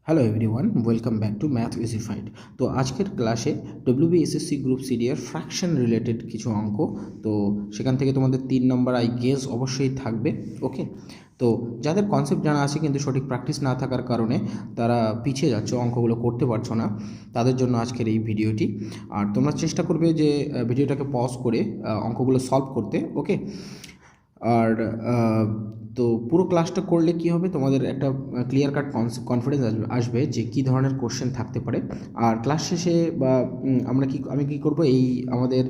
Hello everyone, welcome back to Math Easified. তো আজকের ক্লাসে ডব্লিউবিএসএসসি গ্রুপ সিডির ফ্র্যাকশন রিলেটেড কিছু অঙ্ক, তো সেখান থেকে তোমাদের 3 নম্বর আই গেস অবশ্যই থাকবে। ওকে, তো যাদের কনসেপ্ট জানা আছে কিন্তু সঠিক প্র্যাকটিস না থাকার কারণে তারা পিছিয়ে যাচ্ছে, অঙ্কগুলো করতে পারছো না, তাদের জন্য আজকের এই ভিডিওটি। আর তোমরা চেষ্টা করবে যে ভিডিওটাকে পজ করে অঙ্কগুলো সলভ করতে। ওকে, আর তো পুরো ক্লাসটা করলে কি হবে, তোমাদের একটা ক্লিয়ার কাট কনফিডেন্স আসবে যে কী ধরনের কোশ্চেন থাকতে পারে। আর ক্লাস শেষে বা আমি কি করব, এই আমাদের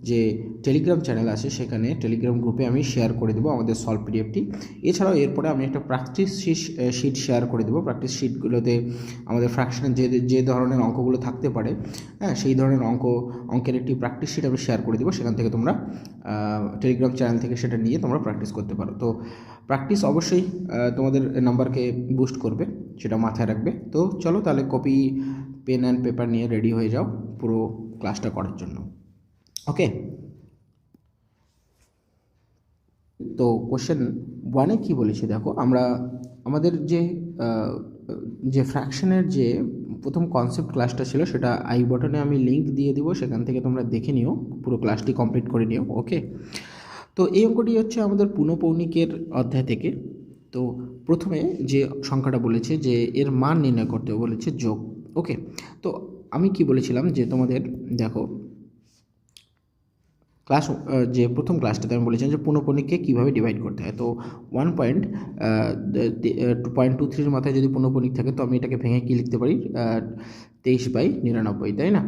যে টেলিগ্রাম চ্যানেল আছে সেখানে টেলিগ্রাম গ্রুপে আমি শেয়ার করে দেবো আমাদের সলভ পিডিএফটি। এছাড়াও এরপরে আমি একটা প্র্যাকটিস শিট শেয়ার করে দেবো। প্র্যাকটিস শিটগুলোতে আমাদের ফ্র্যাকশনের যে ধরনের অঙ্কগুলো থাকতে পারে, হ্যাঁ, সেই ধরনের অঙ্কের একটি প্র্যাকটিস শিট আমি শেয়ার করে দেবো। সেখান থেকে তোমরা টেলিগ্রাম চ্যানেল থেকে সেটা নিয়ে তোমরা প্র্যাকটিস করতে পারো। তো প্র্যাকটিস অবশ্যই তোমাদের নাম্বারকে বুস্ট করবে, সেটা মাথায় রাখবে। তো চলো তাহলে কপি, পেন অ্যান্ড পেপার নিয়ে রেডি হয়ে যাও পুরো ক্লাসটা করার জন্য। ওকে, তো কোশ্চেন 1-এ কী বলেছি দেখো, আমাদের যে ফ্র্যাকশনের যে প্রথম কনসেপ্ট ক্লাসটা ছিল সেটা আই বটনে আমি লিঙ্ক দিয়ে দিব, সেখান থেকে তোমরা দেখে নিও, পুরো ক্লাসটি কমপ্লিট করে নিও। ওকে, তো এই অঙ্কটি হচ্ছে আমাদের পুনঃপৌনিকের অধ্যায় থেকে। তো প্রথমে যে সংখ্যাটা বলেছে যে এর মান নির্ণয় করতে বলেছে যোগ। ওকে, তো আমি কি বলেছিলাম যে তোমাদের দেখো যে প্রথম ক্লাসটাতে আমি বলেছিলাম যে পুনঃপৌনিককে কীভাবে ডিভাইড করতে হয়। তো 2.23-র মাথায় যদি পুনঃপৌনিক থাকে তো আমি এটাকে ভেঙে কী লিখতে পারি, 23/99, তাই না?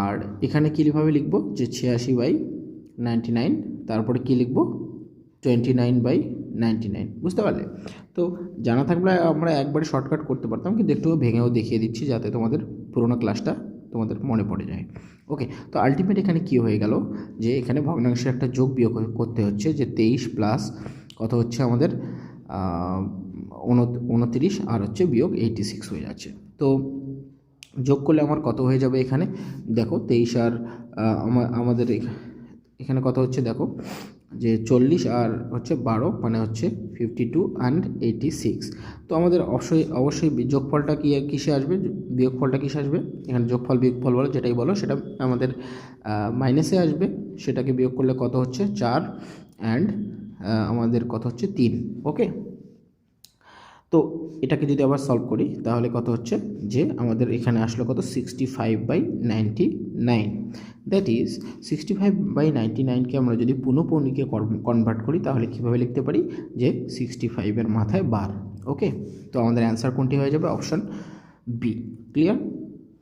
আর এখানে কীভাবে লিখবো যে 86/99, তারপরে কী লিখবো 29/99, বুঝতে পারলে? তো জানা থাকলে আমরা একবারে শর্টকাট করতে পারতাম, কিন্তু একটু ভেঙেও দেখিয়ে দিচ্ছি যাতে তোমাদের পুরোনো ক্লাসটা তোমাদের মনে পড়ে যায়। ওকে, তো আলটিমেট এখানে কী হয়ে গেল যে এখানে ভগ্নাংশের একটা যোগ বিয়োগ করতে হচ্ছে, যে 23 প্লাস কত হচ্ছে আমাদের 29 আর হচ্ছে বিয়োগ 86 হয়ে যাচ্ছে। তো যোগ করলে আমার কত হয়ে যাবে এখানে দেখো, 23 আর আমাদের এখানে কত হচ্ছে দেখো, যে 40 আর হচ্ছে 12, মানে হচ্ছে 52 and 86। তো আমাদের অবশ্যই যোগফলটা কিসে আসবে, বিয়োগফলটা কিসে আসবে, এখানে যোগফল বিয়োগফল বলো যেটাই বলো সেটা আমাদের মাইনাসে আসবে। সেটাকে বিয়োগ করলে কত হচ্ছে 4 অ্যান্ড আমাদের কত হচ্ছে 3। ওকে, তো এটাকে যদি আবার সলভ করি তাহলে কত হচ্ছে যে আমাদের এখানে আসলো কত 65/99। দ্যাট ইজ 65/99কে আমরা যদি পুনঃপৌনিকে কনভার্ট করি তাহলে কীভাবে লিখতে পারি যে 65-এর মাথায় বার। ওকে, তো আমাদের অ্যান্সার কোনটি হয়ে যাবে, option B. Clear?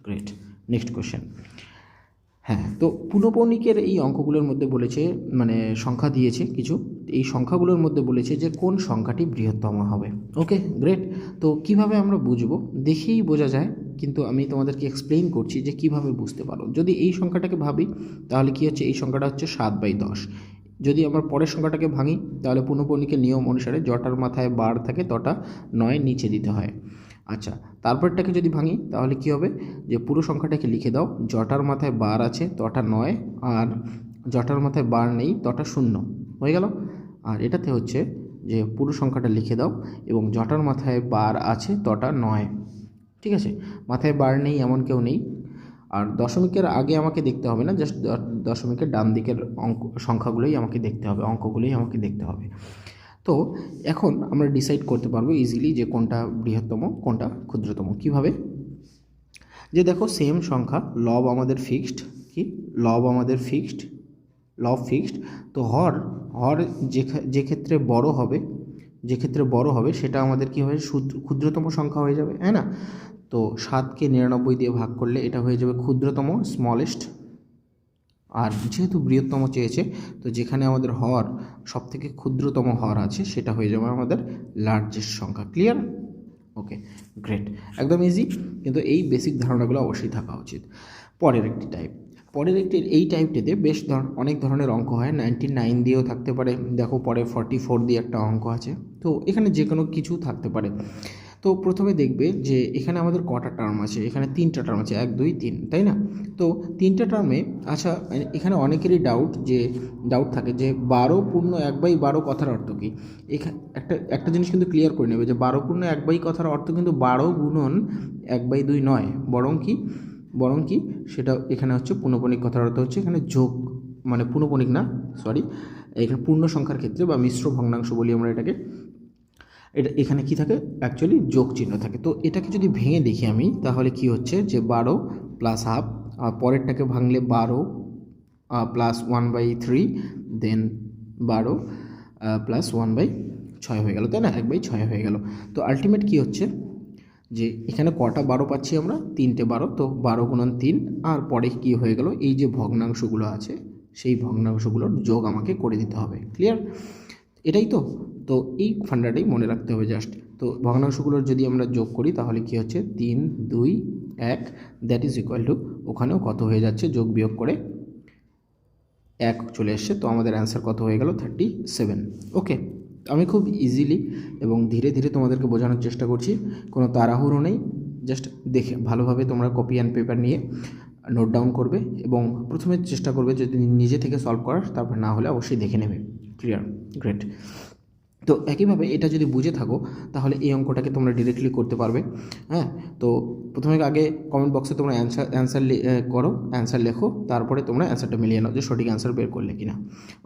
Great. Next question. হ্যাঁ, তো পুনঃপৌনিকের এই অঙ্কগুলোর মধ্যে বলেছে, মানে সংখ্যা দিয়েছে কিছু, এই সংখ্যাগুলোর মধ্যে বলেছে যে কোন সংখ্যাটি বৃহত্তম হবে। ওকে, গ্রেট। তো কিভাবে আমরা বুঝবো, দেখেই বোঝা যায়, কিন্তু আমি তোমাদেরকে এক্সপ্লেইন করছি যে কিভাবে বুঝতে পারো। যদি এই সংখ্যাটাকে ভাবি তাহলে কি হচ্ছে, এই সংখ্যাটা হচ্ছে 7/10। যদি আমরা পরের সংখ্যাটাকে ভাঙি তাহলে পুনঃপৌনিকের নিয়ম অনুসারে জটার মাথায় বার থাকে তটা 9 নিচে দিতে হয়। আচ্ছা, তারপরটাকে যদি ভাঙি তাহলে কি হবে, যে পুরো সংখ্যাটাকে লিখে দাও, জটার মাথায় বার আছে তটা 9, আর জটার মাথায় বার নেই তটা 0 হয়ে গেল। আর এটাতে হচ্ছে যে পুরো সংখ্যাটা লিখে দাও এবং জটার মাথায় বার আছে তটা 9, ঠিক আছে? মাথায় বার নেই এমন কেউ নেই। আর দশমিকের আগে আমাকে দেখতে হবে না, জাস্ট দশমিকের ডান দিকের সংখ্যাগুলোই আমাকে দেখতে হবে, অঙ্কগুলোই আমাকে দেখতে হবে। তো এখন আমরা ডিসাইড করতে পারবো ইজিলি যে কোনটা বৃহত্তম কোনটা ক্ষুদ্রতম। কিভাবে, যে দেখো সেম সংখ্যা, লব আমাদের ফিক্সড, কি লব আমাদের ফিক্সড, লব ফিক্সড। তো হর যে ক্ষেত্রে বড় হবে সেটা আমাদের কি হয়, ক্ষুদ্রতম সংখ্যা হয়ে যাবে, তাই না? তো 7কে 99 দিয়ে ভাগ করলে এটা হয়ে যাবে ক্ষুদ্রতম, স্মলেস্ট। আর যেহেতু বৃহত্তম চেয়েছে, তো যেখানে আমাদের হর সবথেকে ক্ষুদ্রতম হর আছে সেটা হয়ে যাবে আমাদের লার্জেস্ট সংখ্যা। ক্লিয়ার? ওকে, গ্রেট, একদম ইজি, কিন্তু এই বেসিক ধারণাগুলো অবশ্যই থাকা উচিত। এই টাইপটিতে বেশ অনেক ধরনের অঙ্ক হয়, 99 দিয়েও থাকতে পারে, দেখো পরে 44 দিয়ে একটা অঙ্ক আছে। তো এখানে যে কোনো কিছু থাকতে পারে। তো প্রথমে দেখবে যে এখানে আমাদের কটা টার্ম আছে, এখানে 3টা টার্ম আছে, 1 2 3, তাই না? তো 3টে টার্মে আচ্ছা এখানে অনেকেরই ডাউট থাকে যে 12 পূর্ণ 1/12 কথার অর্থ কী। এখানে একটা জিনিস কিন্তু ক্লিয়ার করে নেবে যে 12 পূর্ণ 1/2 কথার অর্থ কিন্তু 12 গুণন 1/2 নয়, বরং কি সেটা এখানে হচ্ছে পূর্ণপণিক কথার অর্থ হচ্ছে এখানে যোগ, মানে পূর্ণপণিক না, সরি, এখানে পূর্ণ সংখ্যার ক্ষেত্রে বা মিশ্র ভগ্নাংশ বলি আমরা এটাকে, এটা এখানে কি থাকে অ্যাকচুয়ালি যোগ চিহ্ন থাকে। তো এটাকে যদি ভেঙে দেখি আমি, তাহলে কি হচ্ছে যে 12 প্লাস হাফ, আর পরেরটাকে ভাঙলে 12 প্লাস 1/3, দেন 12 প্লাস 1/6 হয়ে গেল, তাই না? 1/6 হয়ে গেল। তো আলটিমেট কি হচ্ছে যে এখানে কটা 12 পাচ্ছি আমরা, 3টে 12, তো 12 গুণন 3, আর পরে কি হয়ে গেল, এই যে ভগ্নাংশগুলো আছে সেই ভগ্নাংশগুলোর যোগ আমাকে করে দিতে হবে। ক্লিয়ার? এটাই তো এই ফান্ডাটাই মনে রাখতে হবে জাস্ট। তো ভগ্নাংশগুলোর যদি আমরা যোগ করি তাহলে কি হচ্ছে 3 2 1, দ্যাট ইজ ইকুয়াল টু, ওখানেও কত হয়ে যাচ্ছে যোগ বিয়োগ করে 1 চলে এসছে। তো আমাদের অ্যান্সার কত হয়ে গেল, 37। ওকে, আমি খুব ইজিলি এবং ধীরে ধীরে তোমাদেরকে বোঝানোর চেষ্টা করছি, কোনো তাড়াহুড়ো নেই, জাস্ট দেখে ভালোভাবে তোমরা কপি অ্যান্ড পেপার নিয়ে নোট ডাউন করবে এবং প্রথমে চেষ্টা করবে যদি নিজে থেকে সলভ করার, তারপর না হলে অবশ্যই দেখে নেবে। ক্লিয়ার? গ্রেট। তো একইভাবে এটা যদি বুঝে থাকো তাহলে এই অঙ্কটাকে তোমরা ডিরেক্টলি করতে পারবে। হ্যাঁ, তো প্রথমে আগে কমেন্ট বক্সে তোমরা অ্যান্সার করো, অ্যান্সার লেখো, তারপরে তোমরা অ্যান্সারটা মিলিয়ে নাও যে সঠিক অ্যান্সার বের করলে কিনা।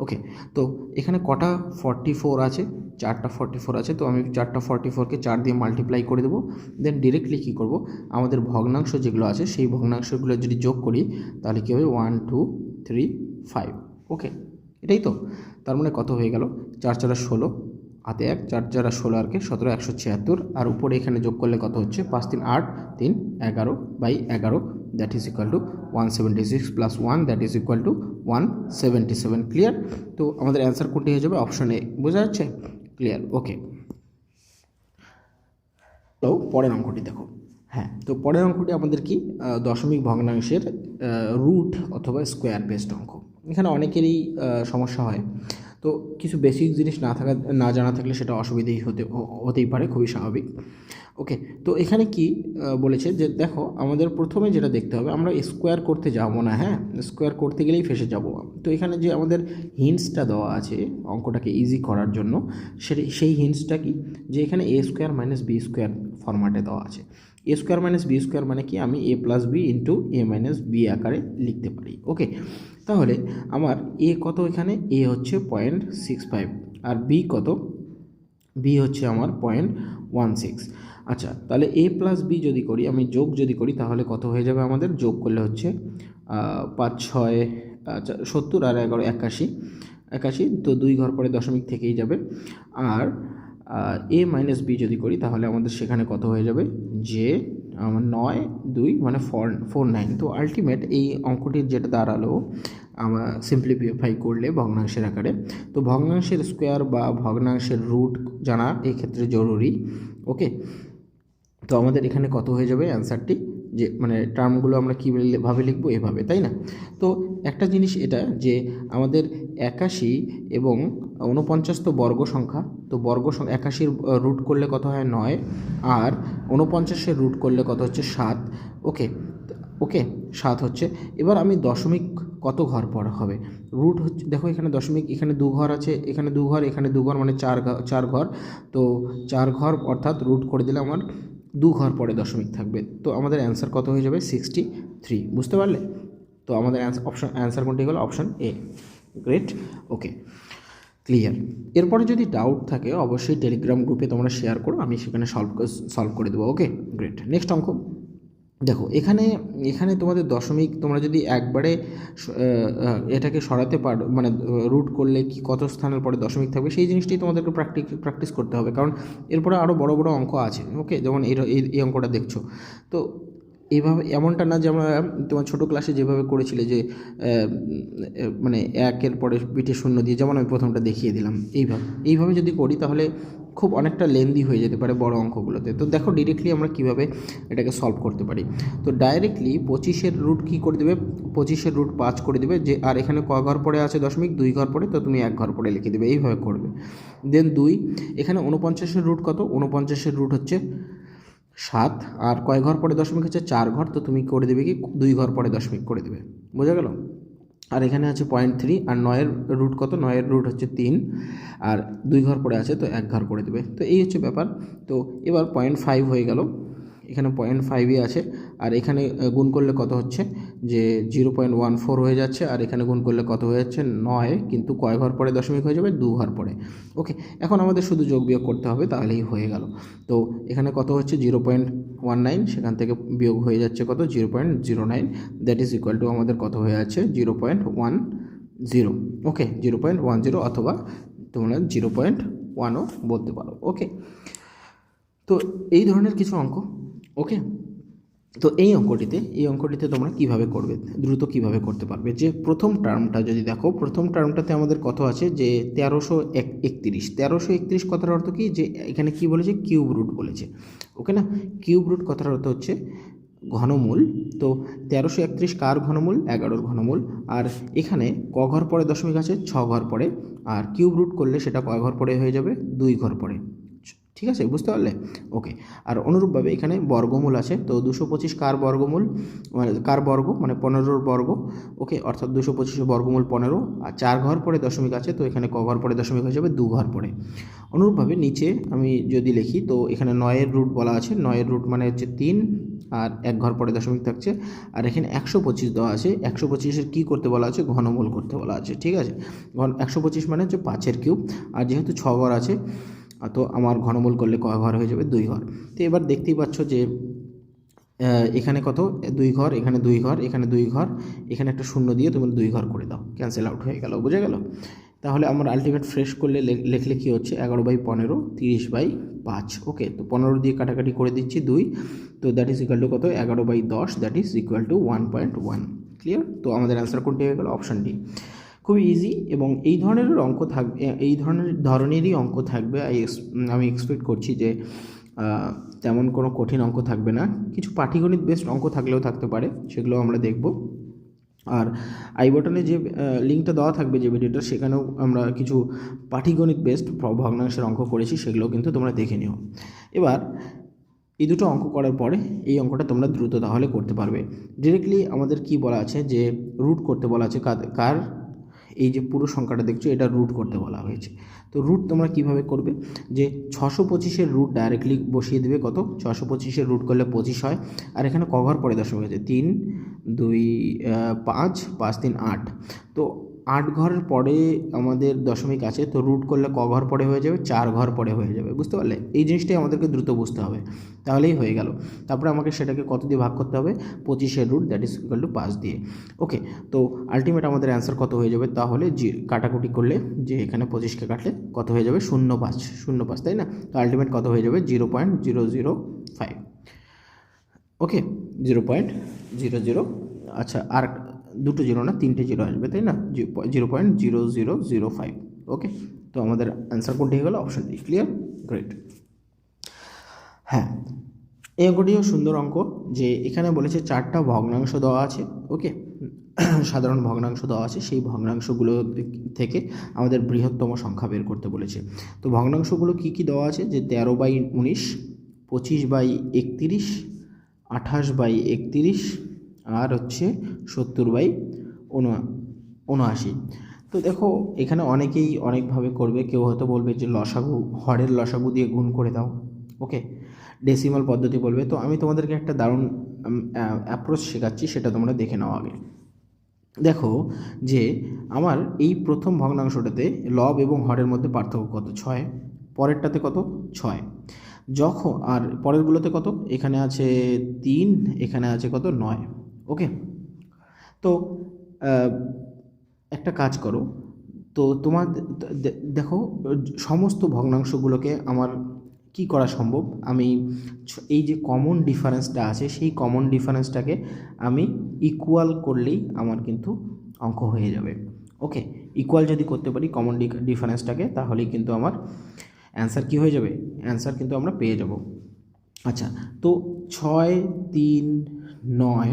ওকে, তো এখানে কটা 44 আছে, 4টা 44 আছে। তো আমি 4টা 44কে 4 দিয়ে মাল্টিপ্লাই করে দেবো, দেন ডিরেক্টলি কী করবো, আমাদের ভগ্নাংশ যেগুলো আছে সেই ভগ্নাংশগুলো যদি যোগ করি তাহলে কী হবে, 1 2 3 5। ওকে, এটাই তো, তার মানে কত হয়ে গেল, 4 4 16, হাতে 1, 4 4 16 আর কি 17, 176, আর উপরে এখানে যোগ করলে কত হচ্ছে, 5 3 8, 3 11/11, that is equal two 176 plus 1, that is equal two 177। Clear? তো আমাদের অ্যান্সার কোনটি হয়ে যাবে, অপশন এ। বোঝা যাচ্ছে? ক্লিয়ার? ওকে, তো পরের অঙ্কটি দেখো। হ্যাঁ, তো পরের অঙ্কটি আমাদের কি, দশমিক ভগ্নাংশের রুট অথবা স্কোয়ার বেসড অঙ্ক। এখানে অনেকেরই সমস্যা হয়, তো কিছু বেসিক জিনিস না জানা থাকলে সেটা অসুবিধেই হতেই পারে, খুবই স্বাভাবিক। ওকে, তো এখানে কি বলেছে যে দেখো আমাদের প্রথমে যেটা দেখতে হবে, আমরা স্কোয়ার করতে যাবো না, হ্যাঁ, স্কোয়ার করতে গেলেই ফেসে যাব। তো এখানে যে আমাদের হিন্টসটা দেওয়া আছে অঙ্কটাকে ইজি করার জন্য, সেই হিন্টসটা কি, যে এখানে a² - b² ফরম্যাটে দেওয়া আছে। a² - b² মানে কি, আমি a + b into a - b আকারে লিখতে পারি। ওকে, তাহলে আমার এ কত, এখানে এ হচ্ছে 0.65 আর বি কত, বি হচ্ছে আমার 0.16। আচ্ছা, তাহলে a + b যদি করি, আমি যোগ যদি করি তাহলে কত হয়ে যাবে, আমাদের যোগ করলে হচ্ছে 5 6 70 আর 11 81, তো 2 ঘর পরে দশমিক থেকেই যাবে। আর a - b যদি করি তাহলে আমাদের সেখানে কত হয়ে যাবে, যে 9 2 মানে 49। তো আলটিমেট এই অঙ্কটির যেটা দাঁড়ালো, আমরা সিম্পলিফাই করলে ভগ্নাংশের আকারে, তো ভগ্নাংশের স্কোয়ার বা ভগ্নাংশের রুট জানা এক্ষেত্রে জরুরি। ওকে, তো আমাদের এখানে কত হয়ে যাবে অ্যান্সারটি, যে মানে টার্মগুলো আমরা কীভাবে লিখবো, এভাবে, তাই না? তো একটা জিনিস এটা যে আমাদের 81 এবং 49 তো বর্গ সংখ্যা, তো বর্গ সংখ্যা 81 রুট করলে কত হয় 9, আর 49 রুট করলে কত হচ্ছে 7। ওকে 7 হচ্ছে। এবার আমি দশমিক কত ঘর পর হবে, রুট হচ্ছে, দেখো এখানে দশমিক, এখানে 2 ঘর আছে, এখানে 2 ঘর, এখানে 2 ঘর, মানে 4 ঘর। তো 4 ঘর অর্থাৎ রুট করে দিলে আমার 2 ঘর পরে দশমিক থাকবে। তো আমাদের অ্যান্সার কত হয়ে যাবে, 63। বুঝতে পারলে? তো আমাদের অ্যান্সার কোনটি হলো, option A. Great. Okay, clear. এরপরে যদি ডাউট থাকে অবশ্যই টেলিগ্রাম গ্রুপে তোমরা শেয়ার করো, আমি সেখানে সলভ করে দেবো। ওকে, গ্রেট। নেক্সট অঙ্ক দেখো, এখানে তোমাদের দশমিক, তোমরা যদি একবারে এটাকে সরাতে পারো, মানে রুট করলে কি কত স্থানের পরে দশমিক থাকবে, সেই জিনিসটাই তোমাদেরকে প্র্যাকটিস করতে হবে, কারণ এরপরে আরও বড় বড় অঙ্ক আছে। ওকে, যেমন এই অঙ্কটা দেখছো, তো এইভাবে, এমনটা না যে আমরা তোমার ছোটো ক্লাসে যেভাবে করেছিলে যে মানে 1-এর পরে পিঠে 0 দিয়ে, যেমন আমি প্রথমটা দেখিয়ে দিলাম, এইভাবে যদি করি তাহলে খুব অনেকটা লেন্দি হয়ে যেতে পারে বড় অঙ্কগুলোতে। তো দেখো ডিরেক্টলি আমরা কিভাবে এটাকে সলভ করতে পারি। তো ডাইরেক্টলি 25-এর রুট কী করে দেবে, 25-এর রুট 5 করে দেবে, যে আর এখানে ক ঘর পরে আছে দশমিক, 2 ঘর পরে, তো তুমি 1 ঘর পরে লিখে দেবে, এইভাবে করবে। দেন 2, এখানে 49-এর রুট কত, 49-এর রুট হচ্ছে 7 আর কয় ঘর পরে দশমিক আছে 4 ঘর, তো তুমি করে দেবে কি 2 ঘর পরে দশমিক করে দেবে, বোঝা গেল। আর এখানে আছে 0.3 আর 9-এর রুট কত, 9-এর রুট হচ্ছে 3 আর 2 ঘর পরে আছে তো 1 ঘর করে দেবে। তো এই হচ্ছে ব্যাপার। তো এবার 0.5 হয়ে গেল, এখানে 0.5ই আছে, আর এখানে গুণ করলে কত হচ্ছে যে 0.14 হয়ে যাচ্ছে, আর এখানে গুণ করলে কত হয়ে যাচ্ছে 9, কিন্তু কয় ঘর পরে দশমিক হয়ে যাবে 2 ঘর পরে। ওকে, এখন আমাদের শুধু যোগ বিয়োগ করতে হবে, তাহলেই হয়ে গেল। তো এখানে কত হচ্ছে 0.19, সেখান থেকে বিয়োগ হয়ে যাচ্ছে কত 0.09, দ্যাট ইজ ইকুয়াল টু আমাদের কত হয়ে যাচ্ছে 0.10। ওকে, 0.10 অথবা তোমরা 0.1ও বলতে পারো। ওকে, তো এই ধরনের কিছু অঙ্ক। ওকে, তো এই অঙ্কটিতে তোমরা কিভাবে করবে, দ্রুত কিভাবে করতে পারবে, যে প্রথম টার্মটা যদি দেখো, প্রথম টার্মটাতে আমাদের কত আছে যে 1331। 1331 কথার অর্থ কি, যে এখানে কি বলেছে কিউব রুট বলেছে। ওকে না, কিউব রুট কথার অর্থ হচ্ছে ঘনমূল। তো 1331 কার ঘনমূল, 11-র ঘনমূল। আর এখানে ক ঘর পরে দশমিক আছে 6 ঘর পরে, আর কিউব রুট করলে সেটা কয় ঘর পরে হয়ে যাবে 2 ঘর পরে। ঠিক আছে, বুঝতে পারলে। ওকে, আর অনুরূপভাবে এখানে বর্গমূল আছে, তো 225 কার বর্গমূল, মানে কার বর্গ মানে 15-র বর্গ। ওকে, অর্থাৎ 225-এর বর্গমূল 15, আর 4 ঘর পরে দশমিক আছে, তো এখানে ক ঘর পরে দশমিক হয়ে যাবে 2 ঘর পরে। অনুরূপভাবে নিচে আমি যদি লিখি, তো এখানে 9-এর রুট বলা আছে, 9-এর রুট মানে হচ্ছে 3 আর 1 ঘর পরে দশমিক থাকছে, আর এখানে 125 দেওয়া আছে। 125-এর কী করতে বলা আছে, ঘনমূল করতে বলা আছে। ঠিক আছে, 125 মানে হচ্ছে 5-এর কিউব, আর যেহেতু 6 ঘর আছে তো আমার ঘনমূল করলে কয় ঘর হয়ে যাবে 2 ঘর। তো এবার দেখতেই পাচ্ছ যে এখানে কত 2 ঘর, এখানে 2 ঘর, এখানে 2 ঘর, এখানে একটা শূন্য দিয়ে তুমি 2 ঘর করে দাও, ক্যান্সেল আউট হয়ে গেল, বুঝে গেল। তাহলে আমার আলটিমেট ফ্রেশ করলে লিখলে কী হচ্ছে 11/15 30/5। ওকে, তো 15 দিয়ে কাটাকাটি করে দিচ্ছি 2, তো দ্যাট ইজ ইকুয়াল টু কত 11/10, that is equal two 1.1। Clear? তো আমাদের অ্যান্সার কোনটি হয়ে গেল, অপশান ডি। খুবই ইজি, এবং এই ধরনের অঙ্ক থাকবে, এই ধরনেরই অঙ্ক থাকবে। আমি এক্সপেক্ট করছি যে তেমন কোনো কঠিন অঙ্ক থাকবে না, কিছু পাটিগণিত বেসড অঙ্ক থাকলেও থাকতে পারে, সেগুলো আমরা দেখব। আর আই বটনে যে লিঙ্কটা দেওয়া থাকবে যে ভিডিওটা, সেখানেও আমরা কিছু পাটিগণিত বেসড ভগ্নাংশের অঙ্ক করেছি, সেগুলোও কিন্তু তোমরা দেখে নিও। এবার এই দুটো অঙ্ক করার পরে এই অঙ্কটা তোমরা দ্রুত তাহলে করতে পারবে। ডিরেক্টলি আমাদের কি বলা আছে, যে রুট করতে বলা আছে কার, এই যে পুরো সংখ্যাটা দেখছো এটা রুট করতে বলা হয়েছে। তো রুট তোমরা কিভাবে করবে, যে 625-এর রুট ডাইরেক্টলি বসিয়ে দেবে, কত 625-এর রুট করলে 25 হয়, আর এখানে ক ঘর পরে দশমিক আছে 3 2 5 5 3 8, তো 8 ঘরের পরে আমাদের দশমিক আছে, তো রুট করলে ক ঘর পরে হয়ে যাবে 4 ঘর পরে হয়ে যাবে, বুঝতে পারলে। এই জিনিসটাই আমাদেরকে দ্রুত বুঝতে হবে, তাহলেই হয়ে গেল। তারপরে আমাকে সেটাকে কত দিয়ে ভাগ করতে হবে, 25-এর root that is equal to 5 দিয়ে। ওকে, তো আলটিমেট আমাদের অ্যান্সার কত হয়ে যাবে, তাহলে কাটাকুটি করলে, যে এখানে 25কে কাটলে কত হয়ে যাবে 0.5, তাই না। তো আলটিমেট কত হয়ে যাবে 0.005। ওকে, 0.00, আচ্ছা আর দুটো জিরো না 3টে জিরো আসবে, তাই না, 0.0005। ওকে, তো আমাদের অ্যান্সার কোনটি হয়ে গেল, অপশন ডি। ক্লিয়ার? গ্রেট। হ্যাঁ, এই অঙ্কটিও সুন্দর অঙ্ক, যে এখানে বলেছে 4টা ভগ্নাংশ দেওয়া আছে। ওকে, সাধারণ ভগ্নাংশ দেওয়া আছে, সেই ভগ্নাংশগুলো থেকে আমাদের বৃহত্তম সংখ্যা বের করতে বলেছে। তো ভগ্নাংশগুলো কি কি দেওয়া আছে, যে 13/19, 25/31, 28/31, আর হচ্ছে 70/79। তো দেখো এখানে অনেকেই অনেকভাবে করবে, কেউ হয়তো বলবে যে লসাগু, হরের লসাগু দিয়ে গুণ করে দাও। ওকে, ডেসিমাল পদ্ধতি বলবে। তো আমি তোমাদেরকে একটা দারুণ অ্যাপ্রোচ শেখাচ্ছি, সেটা তোমরা দেখে নাও আগে। দেখো যে আমার এই প্রথম ভগ্নাংশটাতে লব এবং হরের মধ্যে পার্থক্য কত, 6, পরেরটাতে কত 6, যখন আর পরেরগুলোতে কত, এখানে আছে 3, এখানে আছে কত 9। ওকে, তো একটা কাজ করো, তো তোমার দেখো সমস্ত ভগ্নাংশগুলোকে আমার কি করা সম্ভব, আমি এই যে কমন ডিফারেন্সটা আছে সেই কমন ডিফারেন্সটাকে আমি ইকুয়াল করলেই আমার কিন্তু অঙ্ক হয়ে যাবে। ওকে, ইকুয়াল যদি করতে পারি কমন ডিফারেন্সটাকে, তাহলেই কিন্তু আমার অ্যান্সার কি হয়ে যাবে, অ্যান্সার কিন্তু আমরা পেয়ে যাব। আচ্ছা, তো 6 3 9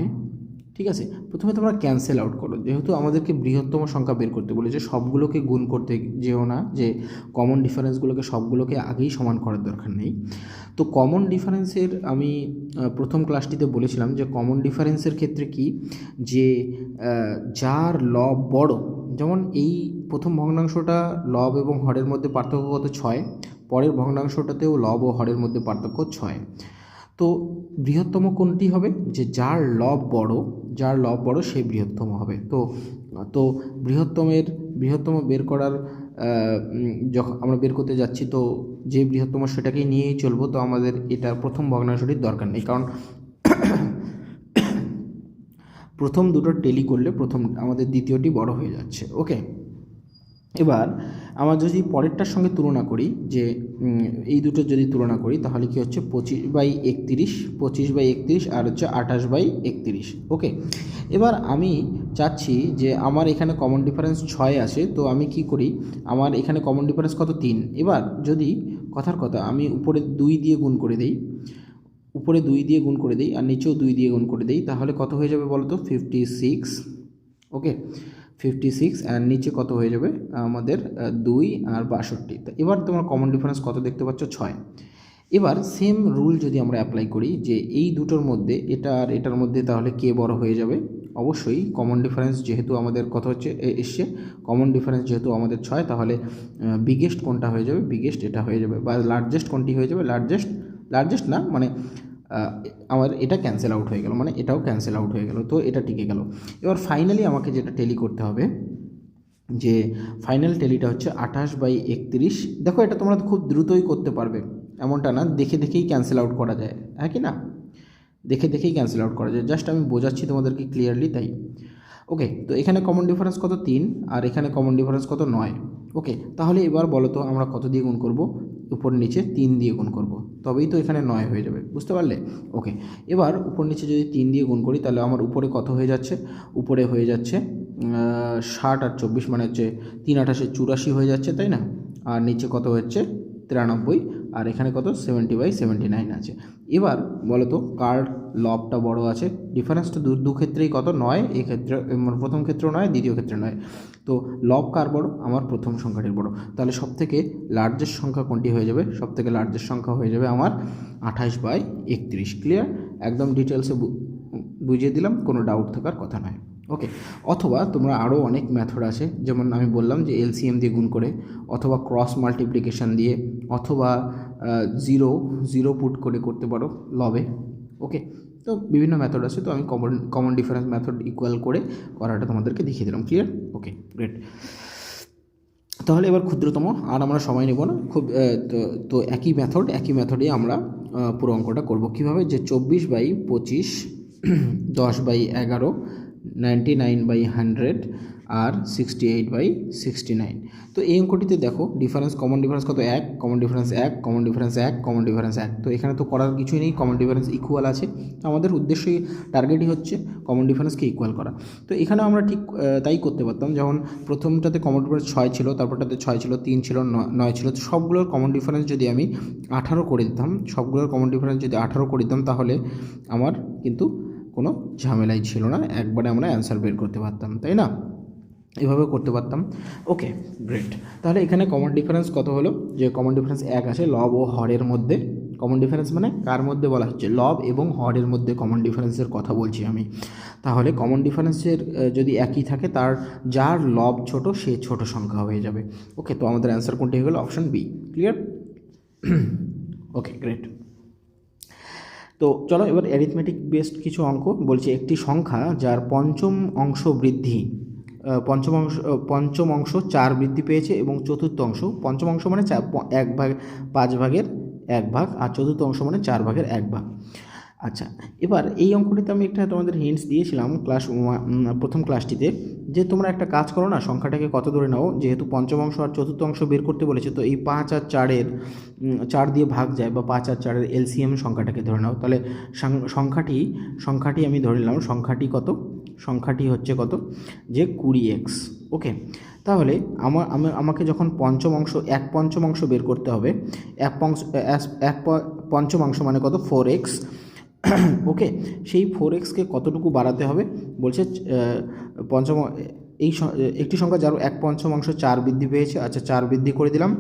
ঠিক আছে, প্রথমে তোমরা ক্যান্সেল আউট করো, যেহেতু আমাদেরকে বৃহত্তম সংখ্যা বের করতে বলেছে, সবগুলোকে গুণ করতে যেও না, যে কমন ডিফারেন্সগুলোকে সবগুলোকে আগেই সমান করার দরকার নেই। তো কমন ডিফারেন্সের আমি প্রথম ক্লাসটিতে বলেছিলাম যে কমন ডিফারেন্সের ক্ষেত্রে কি, যে যার লব বড়, যেমন এই প্রথম ভগ্নাংশটা লব এবং হরের মধ্যে পার্থক্য কত 6, পরের ভগ্নাংশটাতেও লব ও হরের মধ্যে পার্থক্য 6। তো বৃহত্তম কোনটি হবে, যে যার লব বড় সেই বৃহত্তম হবে। তো বৃহত্তম বের করার যখন আমরা বের করতে যাচ্ছি, তো যে বৃহত্তম সেটাকেই নিয়েই চলবো। তো আমাদের এটা প্রথম ভগ্নাংশটির দরকার নেই, কারণ প্রথম দুটো টেলি করলে আমাদের দ্বিতীয়টি বড় হয়ে যাচ্ছে। ওকে, এবার আমরা যদি পরেরটার সঙ্গে তুলনা করি, যে এই দুটো যদি তুলনা করি, তাহলে কি হচ্ছে 25/31 আর হচ্ছে 28/31। ওকে, এবার আমি চাচ্ছি যে আমার এখানে কমন ডিফারেন্স 6 আছে, তো আমি কি করি, আমার এখানে কমন ডিফারেন্স কত 3। এবার যদি কথার কথা আমি উপরে 2 দিয়ে গুণ করে দিই, আর নিচেও 2 দিয়ে গুণ করে দিই, তাহলে কত হয়ে যাবে বলো তো, 56। ওকে, 56, আর নিচে কত হয়ে যাবে আমাদের 2 আর 62। তো এবার তোমার কমন ডিফারেন্স কত দেখতে পাচ্ছ, 6। এবার সেম রুল যদি আমরা অ্যাপ্লাই করি, যে এই দুটোর মধ্যে এটা আর এটার মধ্যে, তাহলে কে বড় হয়ে যাবে, অবশ্যই কমন ডিফারেন্স যেহেতু আমাদের কত হচ্ছে এসছে, কমন ডিফারেন্স যেহেতু আমাদের 6, তাহলে বিগেস্ট কোনটা হয়ে যাবে, বিগেস্ট এটা হয়ে যাবে, বা লার্জেস্ট কোনটি হয়ে যাবে, লার্জেস্ট না, মানে আমার এটা ক্যান্সেল আউট হয়ে গেল, মানে এটাও ক্যান্সেল আউট হয়ে গেল, তো এটা টিকে গেল। এবার ফাইনালি আমাকে যেটা টেলি করতে হবে, যে ফাইনাল টেলিটা হচ্ছে 28/31। দেখো এটা তোমরা খুব দ্রুতই করতে পারবে, এমনটা না, দেখেই ক্যান্সেল আউট করা যায়, হ্যাঁ কি না, দেখেই ক্যান্সেল আউট করা যায়, জাস্ট আমি বোঝাচ্ছি তোমাদেরকে ক্লিয়ারলি, তাই। ওকে, তো এখানে কমন ডিফারেন্স কত 3, আর এখানে কমন ডিফারেন্স কত 9। ওকে, তাহলে এবার বলো তো আমরা কত দিয়ে গুণ করব, উপর নিচে 3 দিয়ে গুণ করব, তবেই তো এখানে 9 হয়ে যাবে, বুঝতে পারলে। ওকে, এবার উপর নিচে যদি 3 দিয়ে গুণ করি, তাহলে আমার উপরে কত হয়ে যাচ্ছে, উপরে হয়ে যাচ্ছে 60 আর 24, মানে হচ্ছে 3 × 8 = 84 হয়ে যাচ্ছে, তাই না। আর নিচে কত হচ্ছে 93, আর এখানে কত 70/79 আছে। এবার বলো তো কার লবটা বড় আছে, ডিফারেন্সটা দু ক্ষেত্রেই কত 9, এই ক্ষেত্রে প্রথম ক্ষেত্রে 9, দ্বিতীয় ক্ষেত্রে 9। তো লব কার বড়, আমার প্রথম সংখ্যাটির বড়, তাহলে সবথেকে লার্জেস্ট সংখ্যা কোনটি হয়ে যাবে, সবথেকে লার্জেস্ট সংখ্যা হয়ে যাবে আমার 28/31। ক্লিয়ার, একদম ডিটেলসে বুঝিয়ে দিলাম, কোনো ডাউট থাকার কথা নয়। ওকে, অথবা তোমরা আরও অনেক মেথড আছে, যেমন আমি বললাম যে এলসিএম দিয়ে গুণ করে, অথবা ক্রস মাল্টিপ্লিকেশান দিয়ে, অথবা জিরো পুট করে করতে পারো লবে। ওকে, তো বিভিন্ন মেথড আছে, তো আমি কমন ডিফারেন্স মেথড ইকুয়াল করে করাটা তোমাদেরকে দেখিয়ে দিলাম। Clear, okay great. তাহলে এবার ক্ষুদ্রতম, আর আমরা সময় নেব না, খুব তো একই মেথডে আমরা পুরো অঙ্কটা করব। কীভাবে, যে 24/25, 10/11, 99/100 আর 68/69। তো এই অঙ্কটিতে দেখো ডিফারেন্স, কমন ডিফারেন্স কত 1, common difference 1, common difference 1, common difference 1। তো এখানে তো করার কিছুই নেই, কমন ডিফারেন্স ইকুয়াল আছে। আমাদের উদ্দেশ্যই, টার্গেটই হচ্ছে কমন ডিফারেন্সকে ইকুয়াল করা। তো এখানে আমরা ঠিক তাই করতে পারতাম, যেমন প্রথমটাতে কমন ডিফারেন্স 6 ছিল, তারপরটাতে 6 ছিল, 3 ছিল, 9 ছিল। তো সবগুলোর কমন ডিফারেন্স যদি আমি 18 করে দিতাম, তাহলে আমার কিন্তু কোনো ঝামেলাই ছিল না, একবারে আমরা অ্যান্সার বের করতে পারতাম, তাই না, এভাবে করতে পারতাম। ওকে গ্রেট, তাহলে এখানে কমন ডিফারেন্স কত হলো, যে কমন ডিফারেন্স 1 আছে লব ও হরের মধ্যে। কমন ডিফারেন্স মানে কার মধ্যে বলা হচ্ছে, লব এবং হরের মধ্যে কমন ডিফারেন্সের কথা বলছি আমি। তাহলে কমন ডিফারেন্সের যদি একই থাকে, যার লব ছোট সে ছোট সংখ্যা হয়ে যাবে। ওকে, তো আমাদের অ্যান্সার কোনটি হয়ে গেল, option B. Clear, okay great. তো চলো এবার অ্যারিথমেটিক বেসড কিছু অঙ্ক বলছি। একটি সংখ্যা যার পঞ্চম অংশ 4 বৃদ্ধি পেয়েছে, এবং চতুর্থ অংশ, পঞ্চম অংশ মানে 5 ভাগের 1 ভাগ, আর চতুর্থ অংশ মানে 4 ভাগের 1 ভাগ। আচ্ছা, এবার এই অঙ্কটিতে আমি একটা তোমাদের হিন্টস দিয়েছিলাম প্রথম ক্লাসটিতে, যে তোমরা একটা কাজ করো না, সংখ্যাটাকে কত ধরে নাও, যেহেতু পঞ্চম অংশ আর চতুর্থ অংশ বের করতে বলেছে, তো এই 5 আর 4 দিয়ে ভাগ যায়, বা 5 আর 4 এলসিএম সংখ্যাটাকে ধরে নাও। তাহলে সংখ্যাটি আমি ধরে নিলাম, সংখ্যাটি হচ্ছে কত, যে 20x। ওকে, তাহলে আমাকে যখন এক পঞ্চমাংশ বের করতে হবে, এক পঞ্চমাংশ মানে কত, 4x। ওকে, সেই 4x-কে কতটুকু বাড়াতে হবে বলছে পঞ্চম একটি সংখ্যা যার 1/5 4 বৃদ্ধি পেয়েছে, আচ্ছা 4 বৃদ্ধি করে দিলাম,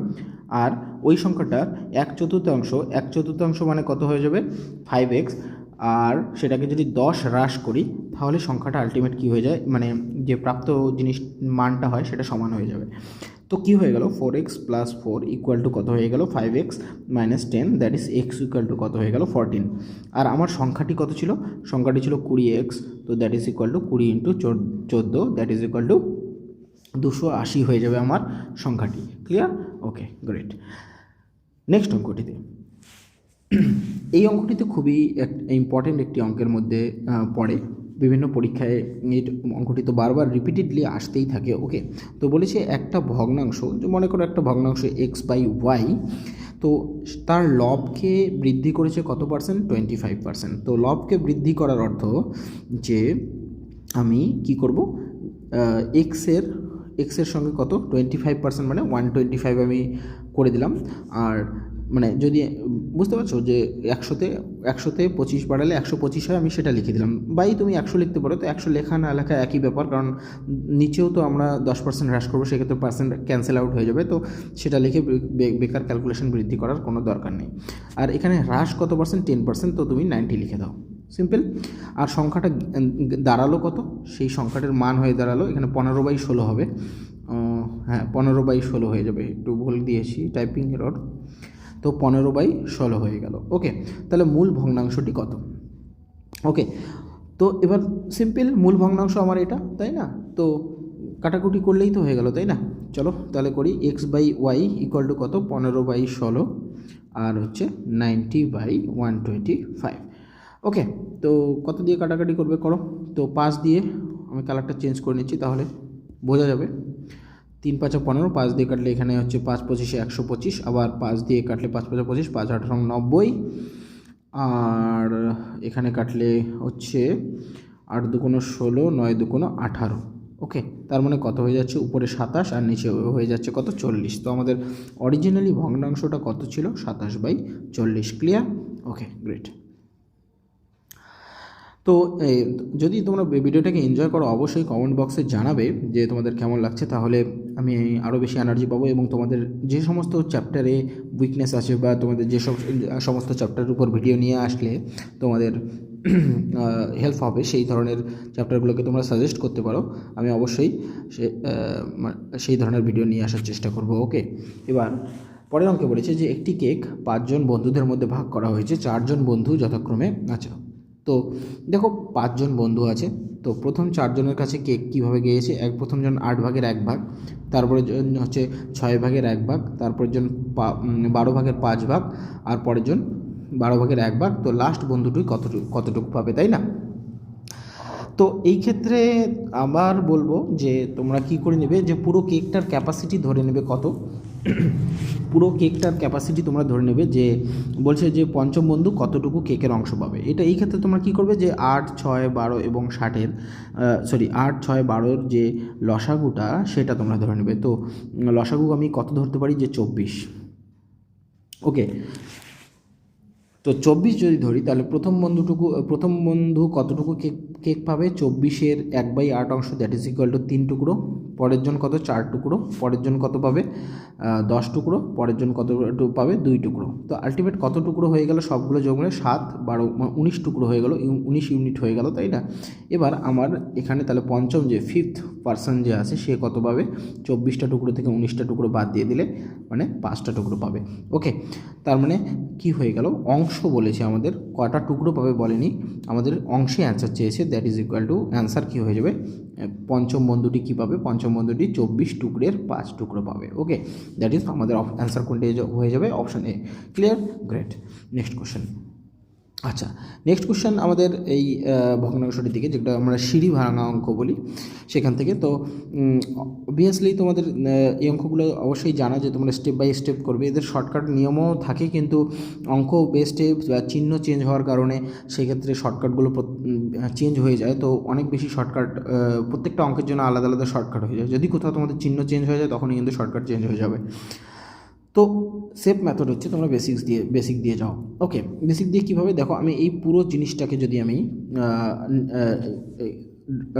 আর ওই সংখ্যাটার 1/4 মানে কত হয়ে যাবে 5x, আর সেটাকে যদি 10 হ্রাস করি তাহলে সংখ্যাটা আলটিমেট কী হয়ে যায়, মানে যে প্রাপ্ত জিনিস মানটা হয় সেটা সমান হয়ে যাবে। তো কী হয়ে গেল 4x + 4 = কত হয়ে গেল 5x - 10, দ্যাট ইজ x = কত হয়ে গেল 14। আর আমার সংখ্যাটি কত ছিল, সংখ্যাটি ছিল 20x, তো দ্যাট ইজ = 20 × 14, দ্যাট ইজ = 280 হয়ে যাবে আমার সংখ্যাটি। ক্লিয়ার? Okay, great. নেক্সট অঙ্কটিতে, এই অঙ্কটিতে খুবই ইম্পর্টেন্ট একটি অঙ্কের মধ্যে পড়ে, বিভিন্ন পরীক্ষায় এই অঙ্কটি তো বারবার রিপিটেডলি আসতেই থাকে। ওকে, তো বলেছে একটা ভগ্নাংশ, মনে করো একটা ভগ্নাংশ x/y, তো তার লবকে বৃদ্ধি করেছে কত পার্সেন্ট, 25%। তো লবকে বৃদ্ধি করার অর্থ যে আমি কি করব, এক্সের সঙ্গে কত 25% মানে 125 আমি করে দিলাম। আর মানে যদি বুঝতে পারছো যে 100তে 25 বাড়ালে 125 হয়, আমি সেটা লিখে দিলাম। বাই তুমি 100 লিখতে পারো, তো 100 লেখা না লেখা একই ব্যাপার, কারণ নিচেও তো আমরা 10% হ্রাস করবো, সেক্ষেত্রে পার্সেন্ট ক্যান্সেল আউট হয়ে যাবে, তো সেটা লিখে বেকার ক্যালকুলেশন বৃদ্ধি করার কোনো দরকার নেই। আর এখানে হ্রাস কত পার্সেন্ট, 10%, তো তুমি 90 লিখে দাও, সিম্পল। আর সংখ্যাটা দাঁড়ালো কত, সেই সংখ্যাটার মান হয়ে দাঁড়ালো এখানে 15/16 হবে, হ্যাঁ 15/16 হয়ে যাবে, একটু ভুল দিয়েছি, টাইপিং এরর, তো 15/16 হয়ে গেল। ওকে, তাহলে মূল ভগ্নাংশটি কত? ওকে, তো এবার সিম্পল মূল ভগ্নাংশ আমার এটা, তাই না? তো কাটাকুটি করলেই তো হয়ে গেল, তাই না? চলো তাহলে করি, x/y = কত 15/16, আর হচ্ছে 90/125। ওকে, তো কত দিয়ে কাটাকাটি করবে করো, তো 5 দিয়ে, আমি কালারটা চেঞ্জ করে নিচ্ছি তাহলে বোঝা যাবে। 3 × 5 = 15, 5 দিয়ে কাটলে এখানে হচ্ছে 5 × 25 = 125, আবার 5 দিয়ে কাটলে 5 × 5 = 25, 5 × 8 = 90, আর এখানে কাটলে হচ্ছে 8 × 2 = 16, 9 × 2 = 18। ওকে, তার মানে কত হয়ে যাচ্ছে, উপরে 27 আর নিচে হয়ে যাচ্ছে কত 40। তো আমাদের অরিজিনালি ভগ্নাংশটা কত ছিল, 27/40। ক্লিয়ার? Okay, great. তো যদি তোমরা ভিডিওটাকে এনজয় করো অবশ্যই কমেন্ট বক্সে জানাবে যে তোমাদের কেমন লাগছে, তাহলে আমি আরও বেশি এনার্জি পাবো, এবং তোমাদের যে সমস্ত চ্যাপ্টারে উইকনেস আছে বা তোমাদের যে সমস্ত চ্যাপ্টারের উপর ভিডিও নিয়ে আসলে তোমাদের হেল্প হবে, সেই ধরনের চ্যাপ্টারগুলোকে তোমরা সাজেস্ট করতে পারো, আমি অবশ্যই সেই ধরনের ভিডিও নিয়ে আসার চেষ্টা করব। ওকে, এবার পরের অঙ্কে বলেছে যে একটি কেক 5 জন বন্ধুদের মধ্যে ভাগ করা হয়েছে, 4 জন বন্ধু যথাক্রমে, আচ্ছা তো দেখো 5 জন বন্ধু আছে, তো প্রথম 4 জনের কাছে কেক কীভাবে গিয়েছে, প্রথম জন 8 ভাগের 1 ভাগ, তারপরে জন হচ্ছে 6 ভাগের 1 ভাগ, তারপরের জন 12 ভাগের 5 ভাগ, আর পরের জন 12 ভাগের 1 ভাগ, তো লাস্ট বন্ধুটি কতটুকু পাবে, তাই না? তো এই ক্ষেত্রে আবার বলবো যে তোমরা কি করে নেবে, যে পুরো কেকটার ক্যাপাসিটি ধরে নেবে কত, পুরো কেকটার ক্যাপাসিটি তোমরা ধরে নেবে, যে বলছে যে পঞ্চম বন্ধু কতটুকু কেকের অংশ পাবে। এটা এই ক্ষেত্রে তোমরা কি করবে, যে 8, 6, 12 এবং 60-এর 8, 6, 12-র যে লসাগুটা সেটা তোমরা ধরে নেবে। তো লসাগু আমি কত ধরতে পারি, যে 24। ওকে, তো 24 যদি ধরি তাহলে প্রথম বন্ধু কতটুকু কেক পাবে, 24-এর 1/8 অংশ, দ্যাট ইজ = 3 টুকরো, পরের জন কত 4 টুকরো, পরের জন কত পাবে 10 টুকরো, পরের জন কত পাবে 2 টুকরো। তো আলটিমেট কত টুকরো হয়ে গেল, সবগুলো যোগ করে 7, 12, 19 টুকরো হয়ে গেল, 19 ইউনিট হয়ে গেল, তাই না? এবার আমার এখানে তাহলে পঞ্চম যে 5th পার্সন যে আছে সে কত পাবে, 24টা টুকরো থেকে 19টা টুকরো বাদ দিয়ে দিলে মানে 5টা টুকরো পাবে। ওকে, তার মানে কি হয়ে গেল, অংশ বলেছে আমাদের, কটা টুকরো পাবে বলেনি, আমাদের অংশে অ্যান্সার চেয়েছে, দ্যাট ইজ = অ্যান্সার কী হয়ে যাবে, পঞ্চম বন্ধুটি কী পাবে, পঞ্চম বন্ধুটি 24 টুকরের 5 টুকরো পাবে। ওকে, দ্যাট ইজ আমাদের অ্যান্সার কোনটি হয়ে যাবে, option A. Clear? Great. Next question. আচ্ছা, নেক্সট কোশ্চেন আমাদের এই ভগ্নাংশটির দিকে, যেটা আমরা সিঁড়ি ভাঙা অঙ্ক বলি, সেখান থেকে। তো অবভিয়াসলি তোমাদের এই অঙ্কগুলো অবশ্যই জানা, যে তোমরা স্টেপ বাই স্টেপ করবে, এদের শর্টকাট নিয়মও থাকে, কিন্তু অঙ্ক বেস্টে বা চিহ্ন চেঞ্জ হওয়ার কারণে সেক্ষেত্রে শর্টকাটগুলো চেঞ্জ হয়ে যায়, তো অনেক বেশি শর্টকাট প্রত্যেকটা অঙ্কের জন্য আলাদা আলাদা শর্টকাট হয়ে যায়, যদি কোথাও তোমাদের চিহ্ন চেঞ্জ হয়ে যায় তখনই কিন্তু শর্টকাট চেঞ্জ হয়ে যাবে। তো সেফ মেথড হচ্ছে তোমরা বেসিক দিয়ে যাও। ওকে, বেসিক দিয়ে কীভাবে দেখো, আমি এই পুরো জিনিসটাকে যদি আমি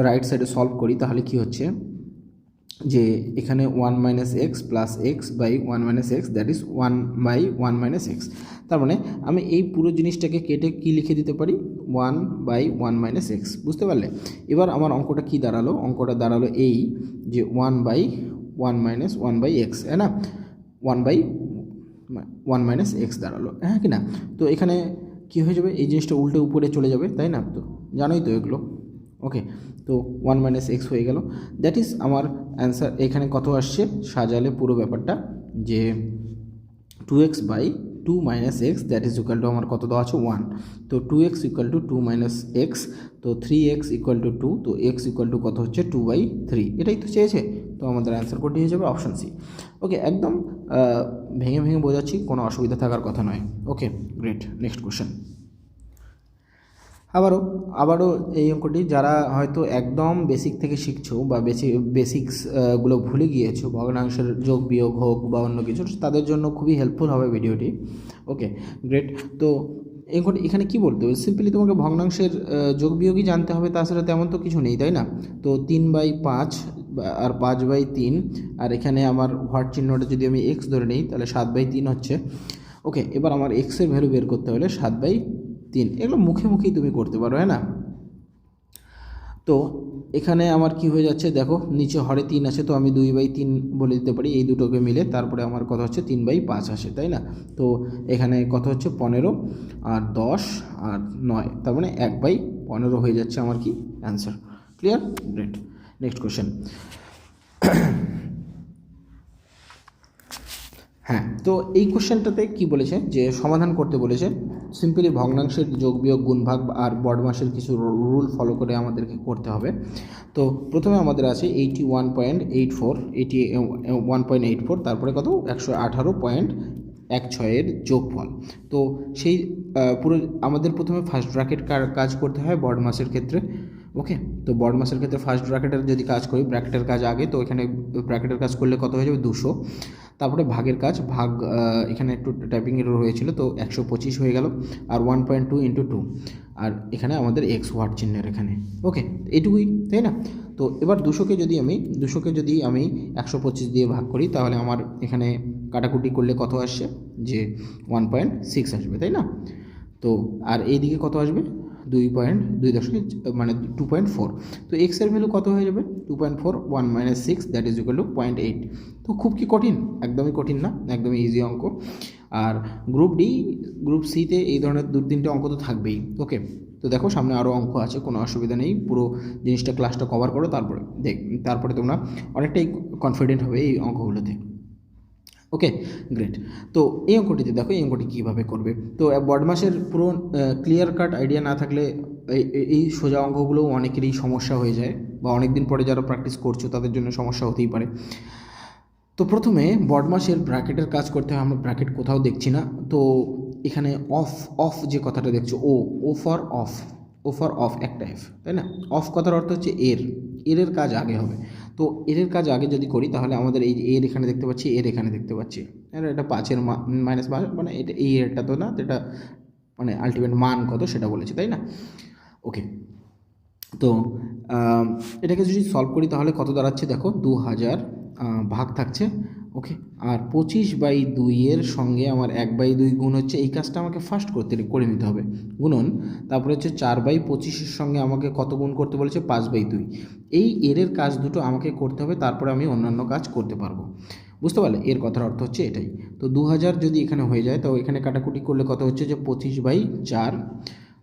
রাইট সাইডে সলভ করি তাহলে কি হচ্ছে যে এখানে 1 minus x plus x by 1 minus x, that is 1 by 1 minus x. তার মানে আমি এই পুরো জিনিসটাকে কেটে কি লিখে দিতে পারি, 1 বাই 1 মাইনাস এক্স। বুঝতে পারলে? এবার আমার অঙ্কটা কি দাঁড়ালো, অঙ্কটা দাঁড়ালো এই যে 1 বাই 1 মাইনাস 1 বাই এক্স, হ্যাঁ না, 1 বাই 1 মাইনাস এক্স দাঁড়ালো, হ্যাঁ কি না? তো এখানে কি হয়ে যাবে, এই জিনিসটা উল্টে উপরে চলে যাবে, তাই না? তো জানোই তো এগুলো। ওকে, তো 1 মাইনাস এক্স হয়ে গেল, দ্যাট ইজ আমার অ্যান্সার। এখানে কত আসছে, সাজালে পুরো ব্যাপারটা যে 2x by 2 minus x, that is equal to আমার কত দেওয়া আছে 1। তো 2x equal to 2 minus x, তো 3x ইকুয়াল টু 2, তো x ইকুয়াল টু কত হচ্ছে 2/3, এটাই তো চেয়েছে। তো আমাদের অ্যান্সার কোনটি হয়ে যাবে, অপশান সি। ওকে, একদম ভেঙে ভেঙে বোঝাচ্ছি, কোনো অসুবিধা থাকার কথা নয়। ওকে, গ্রেট। Next question. আবারও এই অঙ্কটি যারা হয়তো একদম বেসিক থেকে শিখছো বা বেসিক্সগুলো ভুলে গিয়েছো, ভগ্নাংশের যোগ বিয়োগ হোক বা অন্য কিছু, তাদের জন্য খুবই হেল্পফুল হবে ভিডিওটি। ওকে, গ্রেট। তো এখানে কি বলতে হবে, সিম্পলি তোমাকে ভগ্নাংশের যোগ বিয়োগই জানতে হবে, তাছাড়া তেমন তো কিছু নেই, তাই না? তো 3/5 আর 5/3, আর এখানে আমার হোয়াট চিহ্নটা যদি আমি এক্স ধরে নিই তাহলে 7/3 হচ্ছে। ওকে, এবার আমার এক্সের ভ্যালু বের করতে হলে 7/3, এগুলো মুখে মুখেই তুমি করতে পারো, হ্যাঁ না? তো এখানে আমার কি হয়ে যাচ্ছে দেখো, নিচে হরে 3 আছে, তো আমি 2/3 বলে দিতে পারি, এই দুটোকে মিলে তারপরে আমার কথা হচ্ছে 3/5 আসে, তাই না? তো এখানে কত হচ্ছে 15 আর 10 আর 9, তার মানে 1/15 হয়ে যাচ্ছে আমার কি answer. Clear? Great. Next question. হ্যাঁ, তো এই কোশ্চেনটাতে কি বলেছে যে সমাধান করতে বলেছে, সিম্পলি ভগ্নাংশের যোগ বিয়োগ গুণ ভাগ আর বর্ডমাসের কিছু রুল ফলো করে আমাদেরকে করতে হবে। তো প্রথমে আমাদের আছে 81.84, তারপরে কত 118.16 এর যোগফল। তো সেই পুরো আমাদের প্রথমে ফার্স্ট ব্র্যাকেট কাজ করতে হয় বর্ডমাসের ক্ষেত্রে। ওকে, তো বর্ডমাসের ক্ষেত্রে ফার্স্ট ব্র্যাকেটের যদি কাজ করি, ব্র্যাকেটের কাজ আগে, তো এখানে ব্র্যাকেটের কাজ করলে কত হয়ে যাবে 200, তারপরে ভাগের কাজ, ভাগ এখানে একটু টাইপিং এরর হয়েছিল, তো 125 হয়ে গেল, আর 1.2 × 2, আর এখানে আমাদের এক্স হোয়াট চিহ্নের এখানে। ওকে, এইটুকুই, তাই না? তো এবার 200কে যদি আমি 125 দিয়ে ভাগ করি তাহলে আমার এখানে কাটাকুটি করলে কত আসছে যে 1.6 আসবে, তাই না? তো আর এইদিকে কত আসবে 2.4, তো এক্সের ভ্যালু কত হয়ে যাবে 2.4, 1 minus 6, that is equal two 0.8। তো খুব কি কঠিন? একদমই কঠিন না, একদমই ইজি অঙ্ক। আর গ্রুপ সিতে এই ধরনের 2-3টে অঙ্ক তো থাকবেই। ওকে, তো দেখো সামনে আরও অঙ্ক আছে, কোনো অসুবিধা নেই, পুরো জিনিসটা ক্লাসটা কভার করো, তারপরে তোমরা অনেকটাই কনফিডেন্ট হবে এই অঙ্কগুলোতে। ওকে, গ্রেট। তো এই অঙ্কটিতে দেখো, এই অঙ্কটি কীভাবে করবে। তো বর্ডমাসের পুরো ক্লিয়ার কাট আইডিয়া না থাকলে এই সোজা অঙ্কগুলোও অনেকেরই সমস্যা হয়ে যায়, বা অনেক দিন পরে যারা প্র্যাকটিস করছো তাদের জন্য সমস্যা হতেই পারে। তো প্রথমে বর্ডমাসের ব্র্যাকেটের কাজ করতে হয়, আমরা ব্র্যাকেট কোথাও দেখছি না। তো এখানে অফ যে কথাটা দেখছো, ও ফর অফ, একটা এফ, তাই না? অফ কথার অর্থ হচ্ছে এর কাজ আগে হবে। তো এর কাজ আগে যদি করি তাহলে আমাদের এই এর এখানে দেখতে পাচ্ছি, এর এখানে দেখতে পাচ্ছি, এটা 5-এর মাইনাস, মানে এটা এই এরটা তো না, এটা মানে আলটিমেট মান কত সেটা বলেছে, তাই না? ওকে, তো এটাকে যদি সলভ করি তাহলে কত দাঁড়াচ্ছে দেখো, 2000 ভাগ থাকছে। ওকে, আর 25/2 এর সঙ্গে আমার 1/2 গুণ হচ্ছে, এই কাজটা আমাকে ফার্স্ট করে নিতে হবে, গুণন, তারপরে হচ্ছে 4/25 সঙ্গে আমাকে কত গুণ করতে বলেছে 5/2, এই এর কাজ দুটো আমাকে করতে হবে, তারপরে আমি অন্যান্য কাজ করতে পারবো। বুঝতে পারলে? এর কথার অর্থ হচ্ছে এটাই। তো 2000 যদি এখানে হয়ে যায়, তো এখানে কাটাকুটি করলে কত হচ্ছে যে 25/4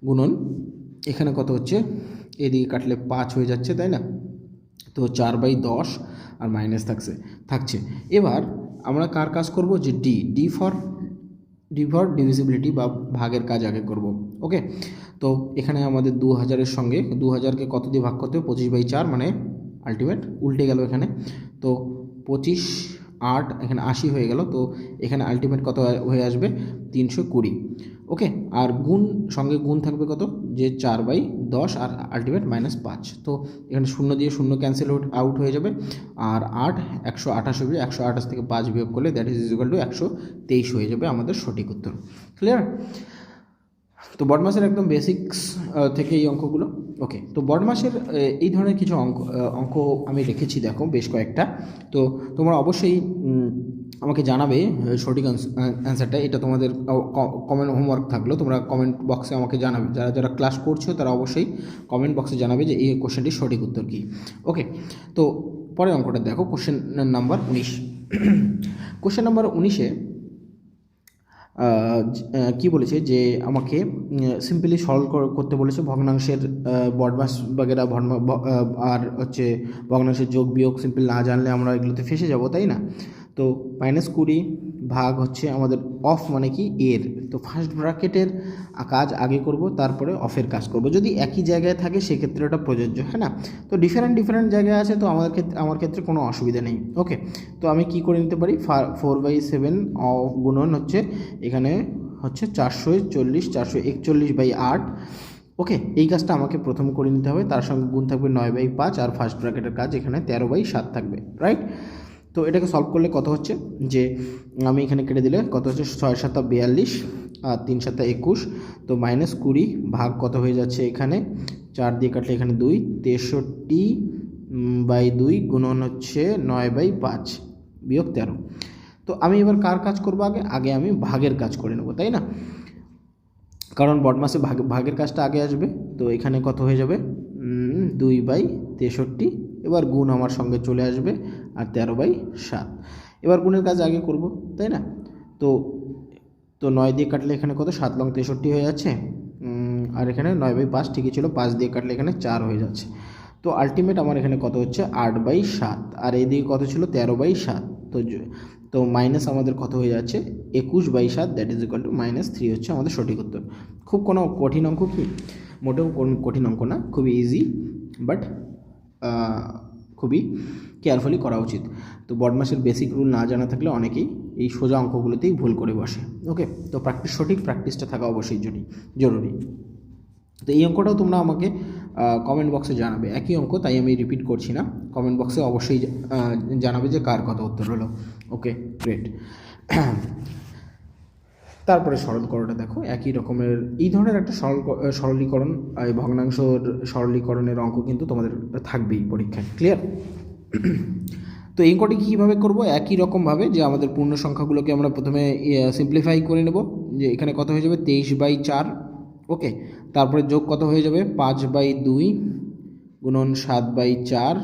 গুণন, এখানে কত হচ্ছে, এদিকে কাটলে 5 হয়ে যাচ্ছে, তাই না? তো 4/10 আর মাইনাস থাকছে। এবার আমরা কার কাজ করব, যে ডি ফর ডিভিজিবিলিটি বা ভাগের কাজ আগে করব। ওকে, তো এখানে আমাদের 2000-এর সঙ্গে 2000কে কত দিয়ে ভাগ করতে হবে, 25/4, মানে আলটিমেট উল্টে গেল এখানে। তো 25 8 এখানে 80 হয়ে গেল, তো এখানে আলটিমেট কত হয়ে আসবে 320। ওকে, আর গুণ সঙ্গে গুণ থাকবে কত, যে 4/10 আর আলটিমেট -5। তো এখানে শূন্য দিয়ে শূন্য ক্যান্সেল আউট হয়ে যাবে, আর 8 128 হবে, 128 থেকে 5 বিয়োগ করলে দ্যাট ইজ ইকুয়াল টু 123 হয়ে যাবে আমাদের সঠিক উত্তর। ক্লিয়ার? তো বডমাসের একদম বেসিক্স থেকে এই অঙ্কগুলো। ওকে, তো বডমাসের এই ধরনের কিছু অঙ্ক আমি রেখেছি, দেখো বেশ কয়েকটা। তো তোমরা অবশ্যই আমাকে জানাবে সঠিক অ্যান্সারটা। এটা তোমাদের কমেন্ট হোমওয়ার্ক থাকলো, তোমরা কমেন্ট বক্সে আমাকে জানাবে। যারা যারা ক্লাস করছো তারা অবশ্যই কমেন্ট বক্সে জানাবে যে এই কোশ্চেনটির সঠিক উত্তর কী। ওকে, তো পরের অঙ্কটা দেখো, কোশ্চেন নাম্বার 19। কোশ্চেন নাম্বার 19-এ কি বলেছে যে আমাকে সিম্পলি সলভ করতে বলেছে ভগ্নাংশের বডমাস বাগেরা আর হচ্ছে ভগ্নাংশের যোগ বিয়োগ সিম্পল না জানলে আমরা এগুলোতে ফেসে যাব, তাই না? তো -20 ভাগ হচ্ছে আমাদের অফ মানে কি এর, তো ফার্স্ট ব্র্যাকেটের কাজ আগে করব, তারপরে অফের কাজ করব। যদি একই জায়গায় থাকে সেক্ষেত্রে ওটা প্রযোজ্য, হ্যাঁ না? তো ডিফারেন্ট জায়গায় আছে, তো আমার ক্ষেত্রে কোনো অসুবিধা নেই। ওকে, তো আমি কি করে নিতে পারি, 4/7 গুণন হচ্ছে এখানে হচ্ছে 440, 441/8। ওকে, এই কাজটা আমাকে প্রথম করে নিতে হবে, তার সঙ্গে গুণ থাকবে 9/5, আর ফার্স্ট ব্র্যাকেটের কাজ এখানে 13/7 থাকবে, রাইট? তো এটাকে সলভ করলে কত হচ্ছে, যে আমি এখানে কেটে দিলে কত হচ্ছে, 6×7 = 42 আর 3×7 = 21। তো -20 ভাগ কত হয়ে যাচ্ছে, এখানে 4 দিয়ে কাটলে এখানে 2, 63/2 গুণন হচ্ছে 9/5 বিয়োগ 13। তো আমি এবার কার কাজ করবো, আগে আমি ভাগের কাজ করে নেব, তাই না? কারণ বডমাসে ভাগের কাজটা আগে আসবে। তো এখানে কত হয়ে যাবে, 2/63। এবার গুণ আমার সঙ্গে চলে আসবে, আর 13/7। এবার গুণের কাজ আগে করব, তাই না? তো 9 দিয়ে কাটলে এখানে কত, 7 লং 63 হয়ে যাচ্ছে, আর এখানে 9/5 ঠিকই ছিল, 5 দিয়ে কাটলে এখানে 4 হয়ে যাচ্ছে। তো আলটিমেট আমার এখানে কত হচ্ছে, 8/7, আর এইদিকে কত ছিল, 13/7। তো মাইনাস আমাদের কত হয়ে যাচ্ছে, 21/7, দ্যাট ইজ ইকুয়াল টু -3 হচ্ছে আমাদের সঠিক উত্তর। খুব কোনো কঠিন অঙ্ক কি? মোটেও কোন কঠিন অঙ্ক না, খুবই ইজি, বাট খুবই কেয়ারফুলি করা উচিত। তো বডমাসের বেসিক রুল না জানা থাকলে অনেকেই এই সোজা অঙ্কগুলোতেই ভুল করে বসে। ওকে, তো সঠিক প্র্যাকটিসটা থাকা অবশ্যই জরুরি। তো এই অঙ্কটাও তোমরা আমাকে কমেন্ট বক্সে জানাবে, একই অঙ্ক, তাই আমি রিপিট করছি না। কমেন্ট বক্সে অবশ্যই জানাবে যে কার কত উত্তর হলো। ওকে, গ্রেট। তারপরে সরলকরণটা দেখো, একই রকমের এই ধরনের একটা সরলীকরণ, ভগ্নাংশের সরলীকরণের অঙ্ক কিন্তু তোমাদের থাকবেই পরীক্ষায়। ক্লিয়ার? তো এই অঙ্কটি কীভাবে করবো, একই রকমভাবে যে আমাদের পূর্ণ সংখ্যাগুলোকে আমরা প্রথমে সিম্পলিফাই করে নেব, যে এখানে কত হয়ে যাবে, 23/4। ওকে, তারপরে যোগ কত হয়ে যাবে, 5/2 গুণন 7/4,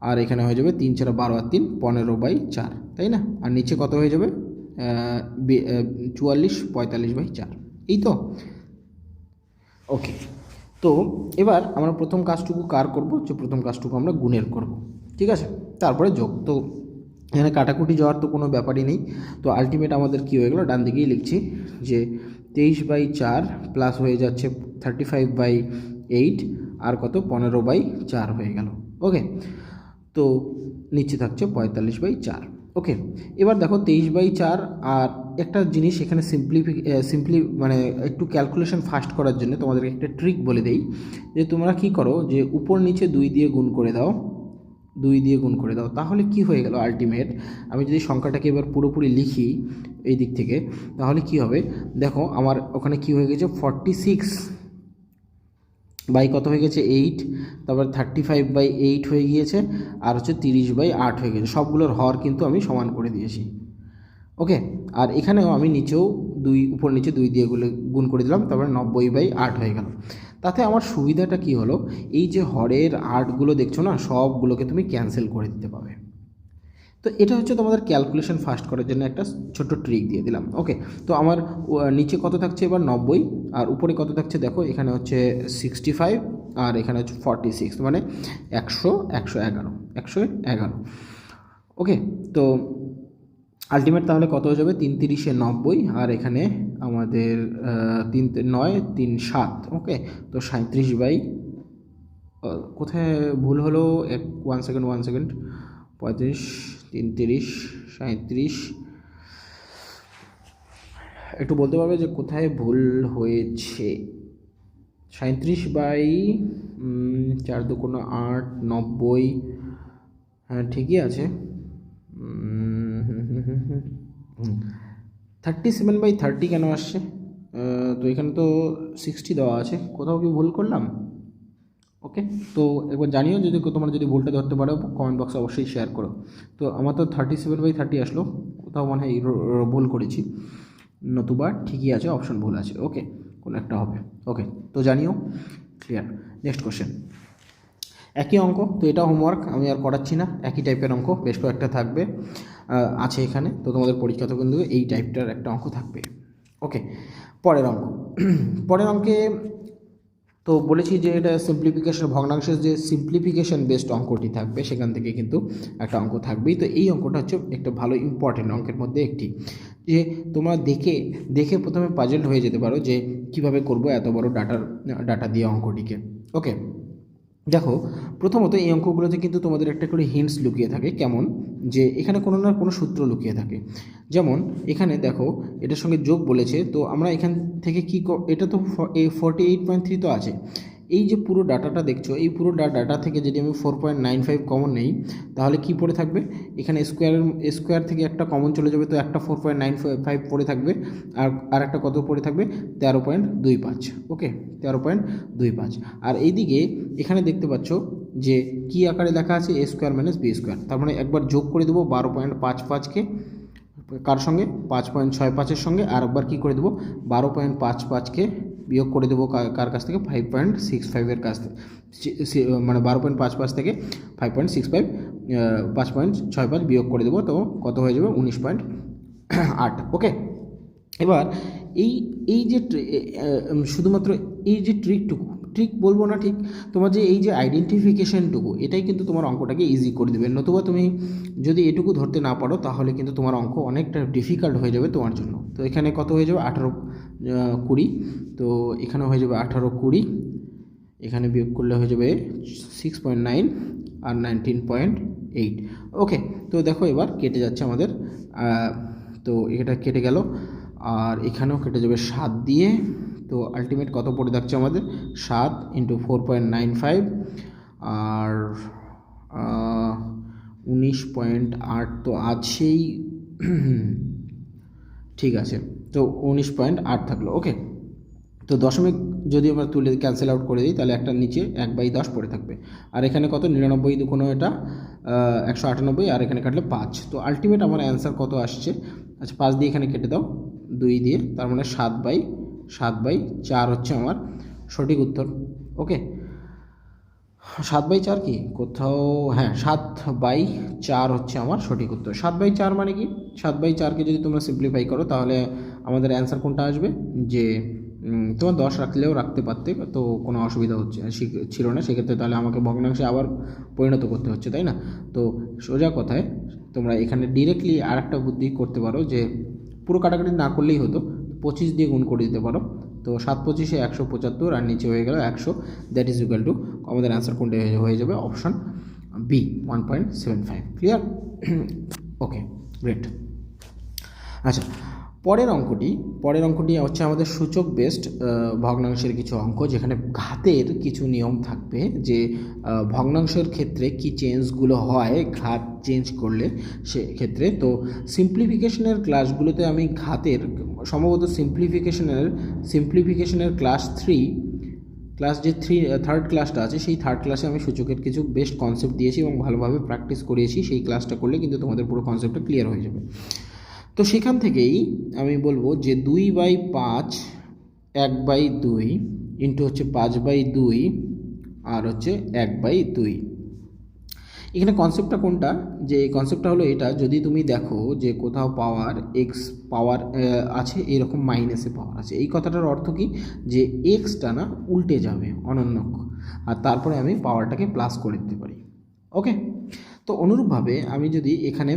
আর এখানে হয়ে যাবে 3 4 12 আর 3 15/4, তাই না? আর নিচে কত হয়ে যাবে, 44 45/4, এই তো। ওকে, তো এবার আমরা প্রথম কাজটুকু কার করব, যে প্রথম কাজটুকু আমরা গুণের করব, ঠিক আছে? তারপরে যোগ। তো এখানে কাটাকুটি যাওয়ার তো কোনো ব্যাপারই নেই। তো আলটিমেট আমাদের কী হয়ে গেল, ডান দিকেই লিখছি যে 23/4 প্লাস হয়ে যাচ্ছে 35/8, আর কত, 15/4 হয়ে গেল। ওকে, তো নিচে থাকছে 45/4। ওকে, এবার দেখো 23/4, আর একটা জিনিস এখানে সিম্পলি মানে একটু ক্যালকুলেশন ফাস্ট করার জন্য তোমাদেরকে একটা ট্রিক বলে দেই, যে তোমরা কি করো, যে উপর নিচে 2 দিয়ে গুণ করে দাও, 2 দিয়ে গুণ করে দাও, তাহলে কি হয়ে গেল আলটিমেট। আমি যদি সংখ্যাটাকে এবার পুরোপুরি লিখি এই দিক থেকে, তাহলে কি হবে, দেখো আমার ওখানে কি হয়ে গেছে, 46 বাই কত হয়ে গেছে, 8, তারপর 35/8 হয়ে গিয়েছে, আর হচ্ছে 30/8 হয়ে গেছে। সবগুলোর হর কিন্তু আমি সমান করে দিয়েছি। ওকে, আর এখানেও আমি নিচেও উপর নিচে 2 দিয়ে গুণ করে দিলাম, তারপরে 90/8 হয়ে গেল। তাতে আমার সুবিধাটা কি হলো, এই যে হরের 8গুলো দেখছো না, সবগুলোকে তুমি ক্যান্সেল করে দিতে পারবে। তো এটা হচ্ছে তোমাদের ক্যালকুলেশন ফাস্ট করার জন্য একটা ছোট্ট ট্রিক দিয়ে দিলাম। ওকে, তো আমার নিচে কত থাকছে এবার, 90, আর উপরে কত থাকছে দেখো, এখানে হচ্ছে 65, আর এখানে হচ্ছে 46, মানে 111। ওকে, তো আলটিমেট তাহলে কত হয়ে যাবে, 3 3 90, আর এখানে আমাদের 3 9 3 7। ওকে, তো 37 কোথায় ভুল হলো, 1 সেকেন্ড, 35, 33, 37। একটু বলতে পারবে যে কোথায় ভুল হয়েছে? 37/4×8 90। হ্যাঁ, ঠিকই আছে। 37/30 কেন আসছে? তো এখানে তো 60 দেওয়া আছে, কোথাও কি ভুল করলাম? ওকে, তো একবার জানিও যদি তোমরা যদি ভুলটা ধরতে পারো, কমেন্ট বক্সে অবশ্যই শেয়ার করো। তো আমার তো 37/30 আসলো, কোথাও মনে হয় ভুল করেছি, নতুবা ঠিকই আছে, অপশন ভুল আছে। ওকে, কোনো একটা হবে। ওকে, তো জানিও। ক্লিয়ার। নেক্সট কোশ্চেন, একই অঙ্ক, তো এটা হোমওয়ার্ক আমি আর করাচ্ছি না, একই টাইপের অঙ্ক বেশ কয়েকটা থাকবে আছে এখানে, তো তোমাদের পরীক্ষাতে কিন্তু এই টাইপটার একটা অঙ্ক থাকবে। ওকে, পরের অঙ্ক। পরের অঙ্কে তো বলেছি যে এটা সিম্পলিফিকেশন, ভগ্নাংশের যে সিম্পলিফিকেশন বেসড অঙ্কটি থাকবে সেখান থেকে কিন্তু একটা অঙ্ক থাকবেই। তো এই অঙ্কটা হচ্ছে একটা ভালো ইম্পর্টেন্ট অঙ্কের মধ্যে একটি, যে তোমরা দেখে প্রথমে পাজলড হয়ে যেতে পারো যে কিভাবে করব এত বড় ডাটা দিয়ে অঙ্কটিকে। ওকে, দেখো প্রথমত এই অঙ্কগুলোতে কিন্তু তোমাদের একটা করে হিন্টস লুকিয়ে থাকে, কেমন যে এখানে কোনো না কোনো সূত্র লুকিয়ে থাকে। যেমন এখানে দেখো এটার সঙ্গে যোগ বলেছে, তো আমরা এখান থেকে কি এটা তো 48.3 তো আছে, এই যে পুরো ডাটাটা দেখছো, এই পুরো ডাটা থেকে যদি আমি 4.95 কমন নেই, তাহলে কি পড়ে থাকবে? এখানে স্কোয়ার থেকে একটা কমন চলে যাবে, তো একটা 4.95 পড়ে থাকবে, আর একটা কত পড়ে থাকবে? 13.25। ওকে, 13.25। আর এইদিকে এখানে দেখতে পাচ্ছ যে কি আকারে লেখা আছে? a² - b²। তার মানে একবার যোগ করে দেবো 12.55কে কার সঙ্গে? 5.65-এর সঙ্গে, আর একবার কী করে দেবো? 12.55কে বিয়োগ করে দেবো কার কাছ থেকে? 5.65-এর কাছ থেকে, মানে 12.55 থেকে 5.65, 5.65 বিয়োগ করে দেবো, তো কত হয়ে যাবে? 19.8। ওকে, এবার এই যে শুধুমাত্র এই যে ট্রিক বলবো না ঠিক, তোমার যে এই যে আইডেন্টিফিকেশনটুকু, এটাই কিন্তু তোমার অঙ্কটাকে ইজি করে দেবে। নতুবা তুমি যদি এটুকু ধরতে না পারো, তাহলে কিন্তু তোমার অঙ্ক অনেকটা ডিফিকাল্ট হয়ে যাবে তোমার জন্য। তো এখানে কত হয়ে যাবে? 18, 20। তো এখানে হয়ে যাবে 18, 20, এখানে বিয়োগ করলে হয়ে যাবে 6.9 আর 19.8। ওকে, তো দেখো এবার কেটে যাচ্ছে আমাদের, তো এটা কেটে গেল, আর এখানেও কেটে যাবে 7 দিয়ে। তো আলটিমেট কত পড়ে থাকছে আমাদের? 7 × 4.95 আর 19.8 তো আছেই। ঠিক আছে, তো 19.8 থাকলো। ওকে, তো দশমিক যদি আমরা তুলে ক্যান্সেল আউট করে দিই, তাহলে একটা নিচে 1/10 পড়ে থাকবে। আর এখানে কত? 99 দুগুণ এটা 198, আর এখানে কাটলে 5। তো আলটিমেট আমার অ্যান্সার কত আসছে? আচ্ছা, 5 দিয়ে এখানে কেটে দাও, 2 দিয়ে, তার মানে 7/4 হচ্ছে আমার সঠিক উত্তর। ওকে, 7/4 কি কোথাও? হ্যাঁ, 7/4 হচ্ছে আমার সঠিক উত্তর। 7/4 মানে কি? 7/4কে যদি তোমরা সিম্পলিফাই করো, তাহলে আমাদের অ্যান্সার কোনটা আসবে? যে তোমার 10 রাখলেও রাখতে পারতে, তো কোনো অসুবিধা ছিল না সেক্ষেত্রে, তাহলে আমাকে ভগ্নাংশে আবার পরিণত করতে হচ্ছে, তাই না? তো সোজা কথায় তোমরা এখানে ডিরেক্টলি আর একটা বুদ্ধি করতে পারো, যে পুরো কাটাকাটি না করলেই হতো, 25 দিয়ে গুণ করে দিতে পারো। তো 7×25 = 175, আর নিচে হয়ে গেল 100। দ্যাট ইজ ইকুয়াল টু, আমাদের অ্যান্সার কোনটা হয়ে যাবে? Option B, 1.75। Clear? Okay, great. আচ্ছা, পরের অঙ্কটি হচ্ছে আমাদের সূচক বেসড ভগ্নাংশের কিছু অঙ্ক, যেখানে ঘাতের কিছু নিয়ম থাকবে, যে ভগ্নাংশের ক্ষেত্রে কি চেঞ্জগুলো হয় ঘাত চেঞ্জ করলে সেক্ষেত্রে। তো সিম্পলিফিকেশনের ক্লাসগুলোতে আমি ঘাতের সম্ভবত সিম্পলিফিকেশনের ক্লাস যে থার্ড ক্লাসটা আছে, সেই থার্ড ক্লাসে আমি সূচকের কিছু বেস্ট কনসেপ্ট দিয়েছি এবং ভালোভাবে প্র্যাকটিস করিয়েছি। সেই ক্লাসটা করলে কিন্তু তোমাদের পুরো কনসেপ্টটা ক্লিয়ার হয়ে যাবে। তো সেখান থেকেই আমি বলবো যে 2/5 1/2 ইন্টু হচ্ছে 5/2 আর হচ্ছে 1/2। এখানে কনসেপ্টটা কোনটা? যে এই কনসেপ্টটা হলো এটা, যদি তুমি দেখো যে কোথাও পাওয়ার আছে, এরকম মাইনাসে পাওয়ার আছে, এই কথাটার অর্থ কি? যে এক্সটা না উল্টে যাবে অনন্যক, আর তারপরে আমি পাওয়ারটাকে প্লাস করে দিতে পারি। ওকে, তো অনুরূপভাবে আমি যদি এখানে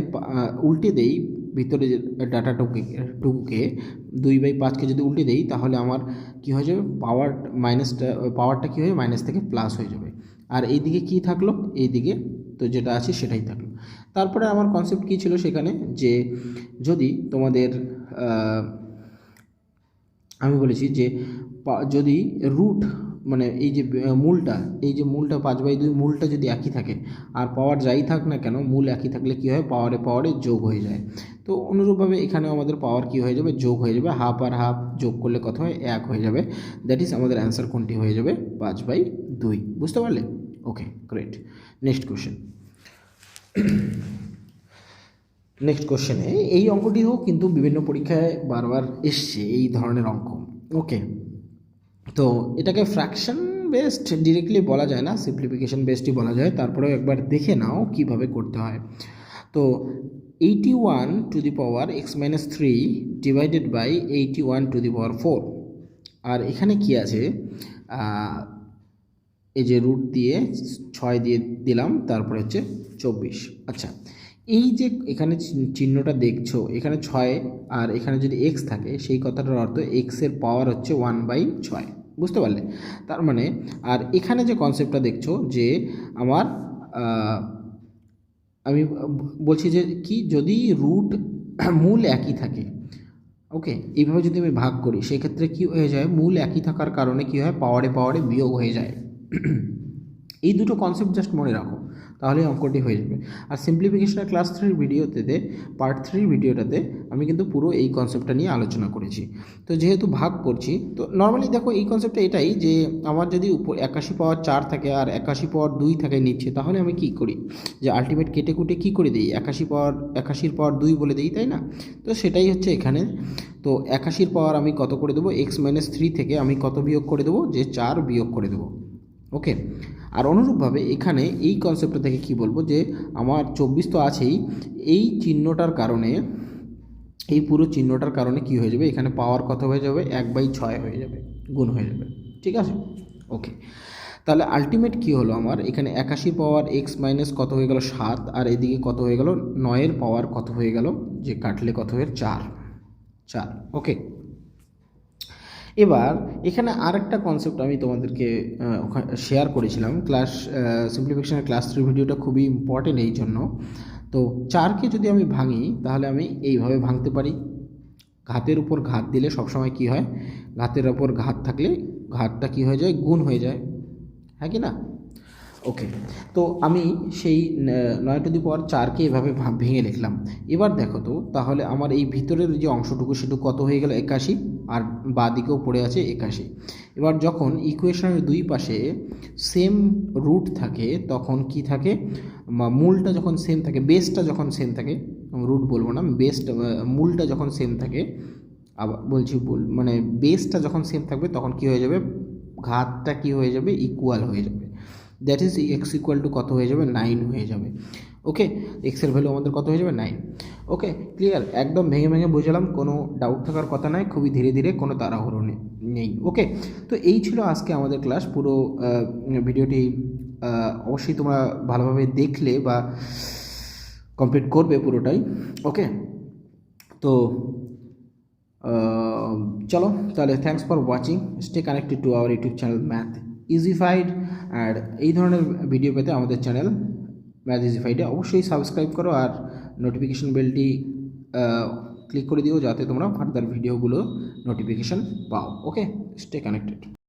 উল্টে দেই, ভিতরে যে ডাটাটুকুকে 2/5কে যদি উল্টে দেই, তাহলে আমার কি হয়ে যাবে? পাওয়ারটা কী হয়ে মাইনাস থেকে প্লাস হয়ে যাবে। আর এইদিকে কি থাকলো? এইদিকে তো যেটা আছে সেটাই থাকলো। তারপরে আমার কনসেপ্ট কী ছিল সেখানে, যে যদি তোমাদের আমি বলেছি যে যদি রুট মানে এই যে মূলটা, এই যে মূলটা 5/2 মূলটা যদি একই থাকে আর পাওয়ার যাই থাক না কেন, মূল একই থাকলে কী হয়, পাওয়ারে পাওয়ারে যোগ হয়ে যায়। তো অনুরূপভাবে এখানেও আমাদের পাওয়ার কী হয়ে যাবে, যোগ হয়ে যাবে, হাফ আর হাফ যোগ করলে কত হয়, 1 হয়ে যাবে। দ্যাট ইজ আমাদের অ্যান্সার কোনটি হয়ে যাবে, 5/2। বুঝতে পারলে? ওকে, গ্রেট। Next question. নেক্সট কোশ্চেনে এই অঙ্কটিও কিন্তু বিভিন্ন পরীক্ষায় বারবার এসছে এই ধরনের অঙ্ক। ওকে, তো এটাকে ফ্র্যাকশন বেসড ডিরেক্টলি বলা যায় না, সিম্পলিফিকেশন বেসডই বলা যায়। তারপরেও একবার দেখে নাও কিভাবে করতে হয়। তো 81^(x-3) ডিভাইডেড বাই 81^4। আর এখানে কি আছে, এই যে রুট দিয়ে 6 দিয়ে দিলাম, তারপরে হচ্ছে 24। আচ্ছা, এই যে এখানে চিহ্নটা দেখছো, এখানে 6 আর এখানে যদি এক্স থাকে, সেই কথাটার অর্থ এক্সের পাওয়ার হচ্ছে 1/6। বুঝতে পারলে? তার মানে, আর এখানে যে কনসেপ্টটা দেখছো যে আমার আমি বলছি যে কি, যদি রুট মূল একই থাকে, ওকে, এইভাবে যদি আমি ভাগ করি, সেক্ষেত্রে কি হয়ে যায়, মূল একই থাকার কারণে কি হয়, পাওয়ারে পাওয়ারে বিয়োগ হয়ে যায়। এই দুটো কনসেপ্ট জাস্ট মনে রাখো, তাহলে অঙ্কটি হয়ে যাবে। আর সিম্পলিফিকেশনের ক্লাস 3 ভিডিওতে, পার্ট 3 ভিডিওটাতে আমি কিন্তু পুরো এই কনসেপ্টটা নিয়ে আলোচনা করেছি। তো যেহেতু ভাগ করছি, তো নর্মালি দেখো এই কনসেপ্টটা এটাই, যে আমার যদি 81^4 থাকে আর 81^2 থাকে নিচ্ছে, তাহলে আমি কি করি, যে আলটিমেট কেটে কুটে কী করে দিই, 81^2 বলে দিই, তাই না? তো সেটাই হচ্ছে এখানে। তো 81 পাওয়ার আমি কত করে দেবো, x-3 থেকে আমি কত বিয়োগ করে দেবো, যে 4 বিয়োগ করে দেবো। ওকে, আর অনুরূপভাবে এখানে এই কনসেপ্টটা থেকে কি বলবো, যে আমার 24 তো আছেই, এই চিহ্নটার কারণে, এই পুরো চিহ্নটার কারণে কি হয়ে যাবে, এখানে পাওয়ার কত হয়ে যাবে, 1/6 হয়ে যাবে, গুণ হয়ে যাবে। ঠিক আছে? ওকে, তাহলে আলটিমেট কি হলো আমার, এখানে 81 পাওয়ার এক্স মাইনাস কত হয়ে গেল, 7, আর এদিকে কত হয়ে গেল, 9-এর পাওয়ার কত হয়ে গেল, যে কাটলে কত হয়ে 4। ওকে, এবার এখানে আরেকটা কনসেপ্ট আমি তোমাদেরকে শেয়ার করেছিলাম সিম্পলিফিকেশনের ক্লাস 3 ভিডিওটা খুবই ইম্পর্টেন্ট এই জন্য। তো 4কে যদি আমি ভাঙি, তাহলে আমি এইভাবে ভাঙতে পারি, ঘাতের উপর ঘাত দিলে সবসময় কি হয়, ঘাতের উপর ঘাত থাকলে ঘাতটা কি হয়ে যায়, গুণ হয়ে যায়, হ্যাঁ কি না? ওকে, তো আমি সেই 9^4কে এভাবে ভেঙে লিখলাম। এবার দেখো তো, তাহলে আমার এই ভিতরের যে অংশটুকু, সেটুকু কত হয়ে গেল, 81, আর বাঁ দিকেও পড়ে আছে 81। এবার যখন ইকুয়েশনের দুই পাশে সেম রুট থাকে, তখন কি থাকে, মূলটা যখন সেম থাকে, বেসটা যখন সেম থাকে, রুট বলবো না, মূলটা যখন সেম থাকে, আবার বলছি মানে বেসটা যখন সেম থাকবে, তখন কি হয়ে যাবে, ঘাতটা কি হয়ে যাবে, ইকুয়াল হয়ে যাবে। That is x equal to কত হয়ে যাবে, 9 হয়ে যাবে। ওকে, এক্সের ভ্যালু আমাদের কত হয়ে যাবে, 9। ওকে, ক্লিয়ার? একদম ভেঙে ভেঙে বুঝলাম, কোনো ডাউট থাকার কথা নয়, খুবই ধীরে ধীরে, কোনো তাড়াহুড়ো নেই। ওকে, তো এই ছিল আজকে আমাদের ক্লাস। পুরো ভিডিওটি অবশ্যই তোমরা ভালোভাবে দেখলে বা কমপ্লিট করবে পুরোটাই। ওকে, তো চলো তাহলে, thanks for watching, stay connected to our YouTube channel Math Easified. আর এই ধরনের ভিডিও পেতে আমাদের চ্যানেল ম্যাথ ইজিফাইডে অবশ্যই সাবস্ক্রাইব করো, আর নোটিফিকেশন বেলটি ক্লিক করে দিও, যাতে তোমরা ফার্দার ভিডিওগুলো নোটিফিকেশন পাও। ওকে, স্টে কানেক্টেড।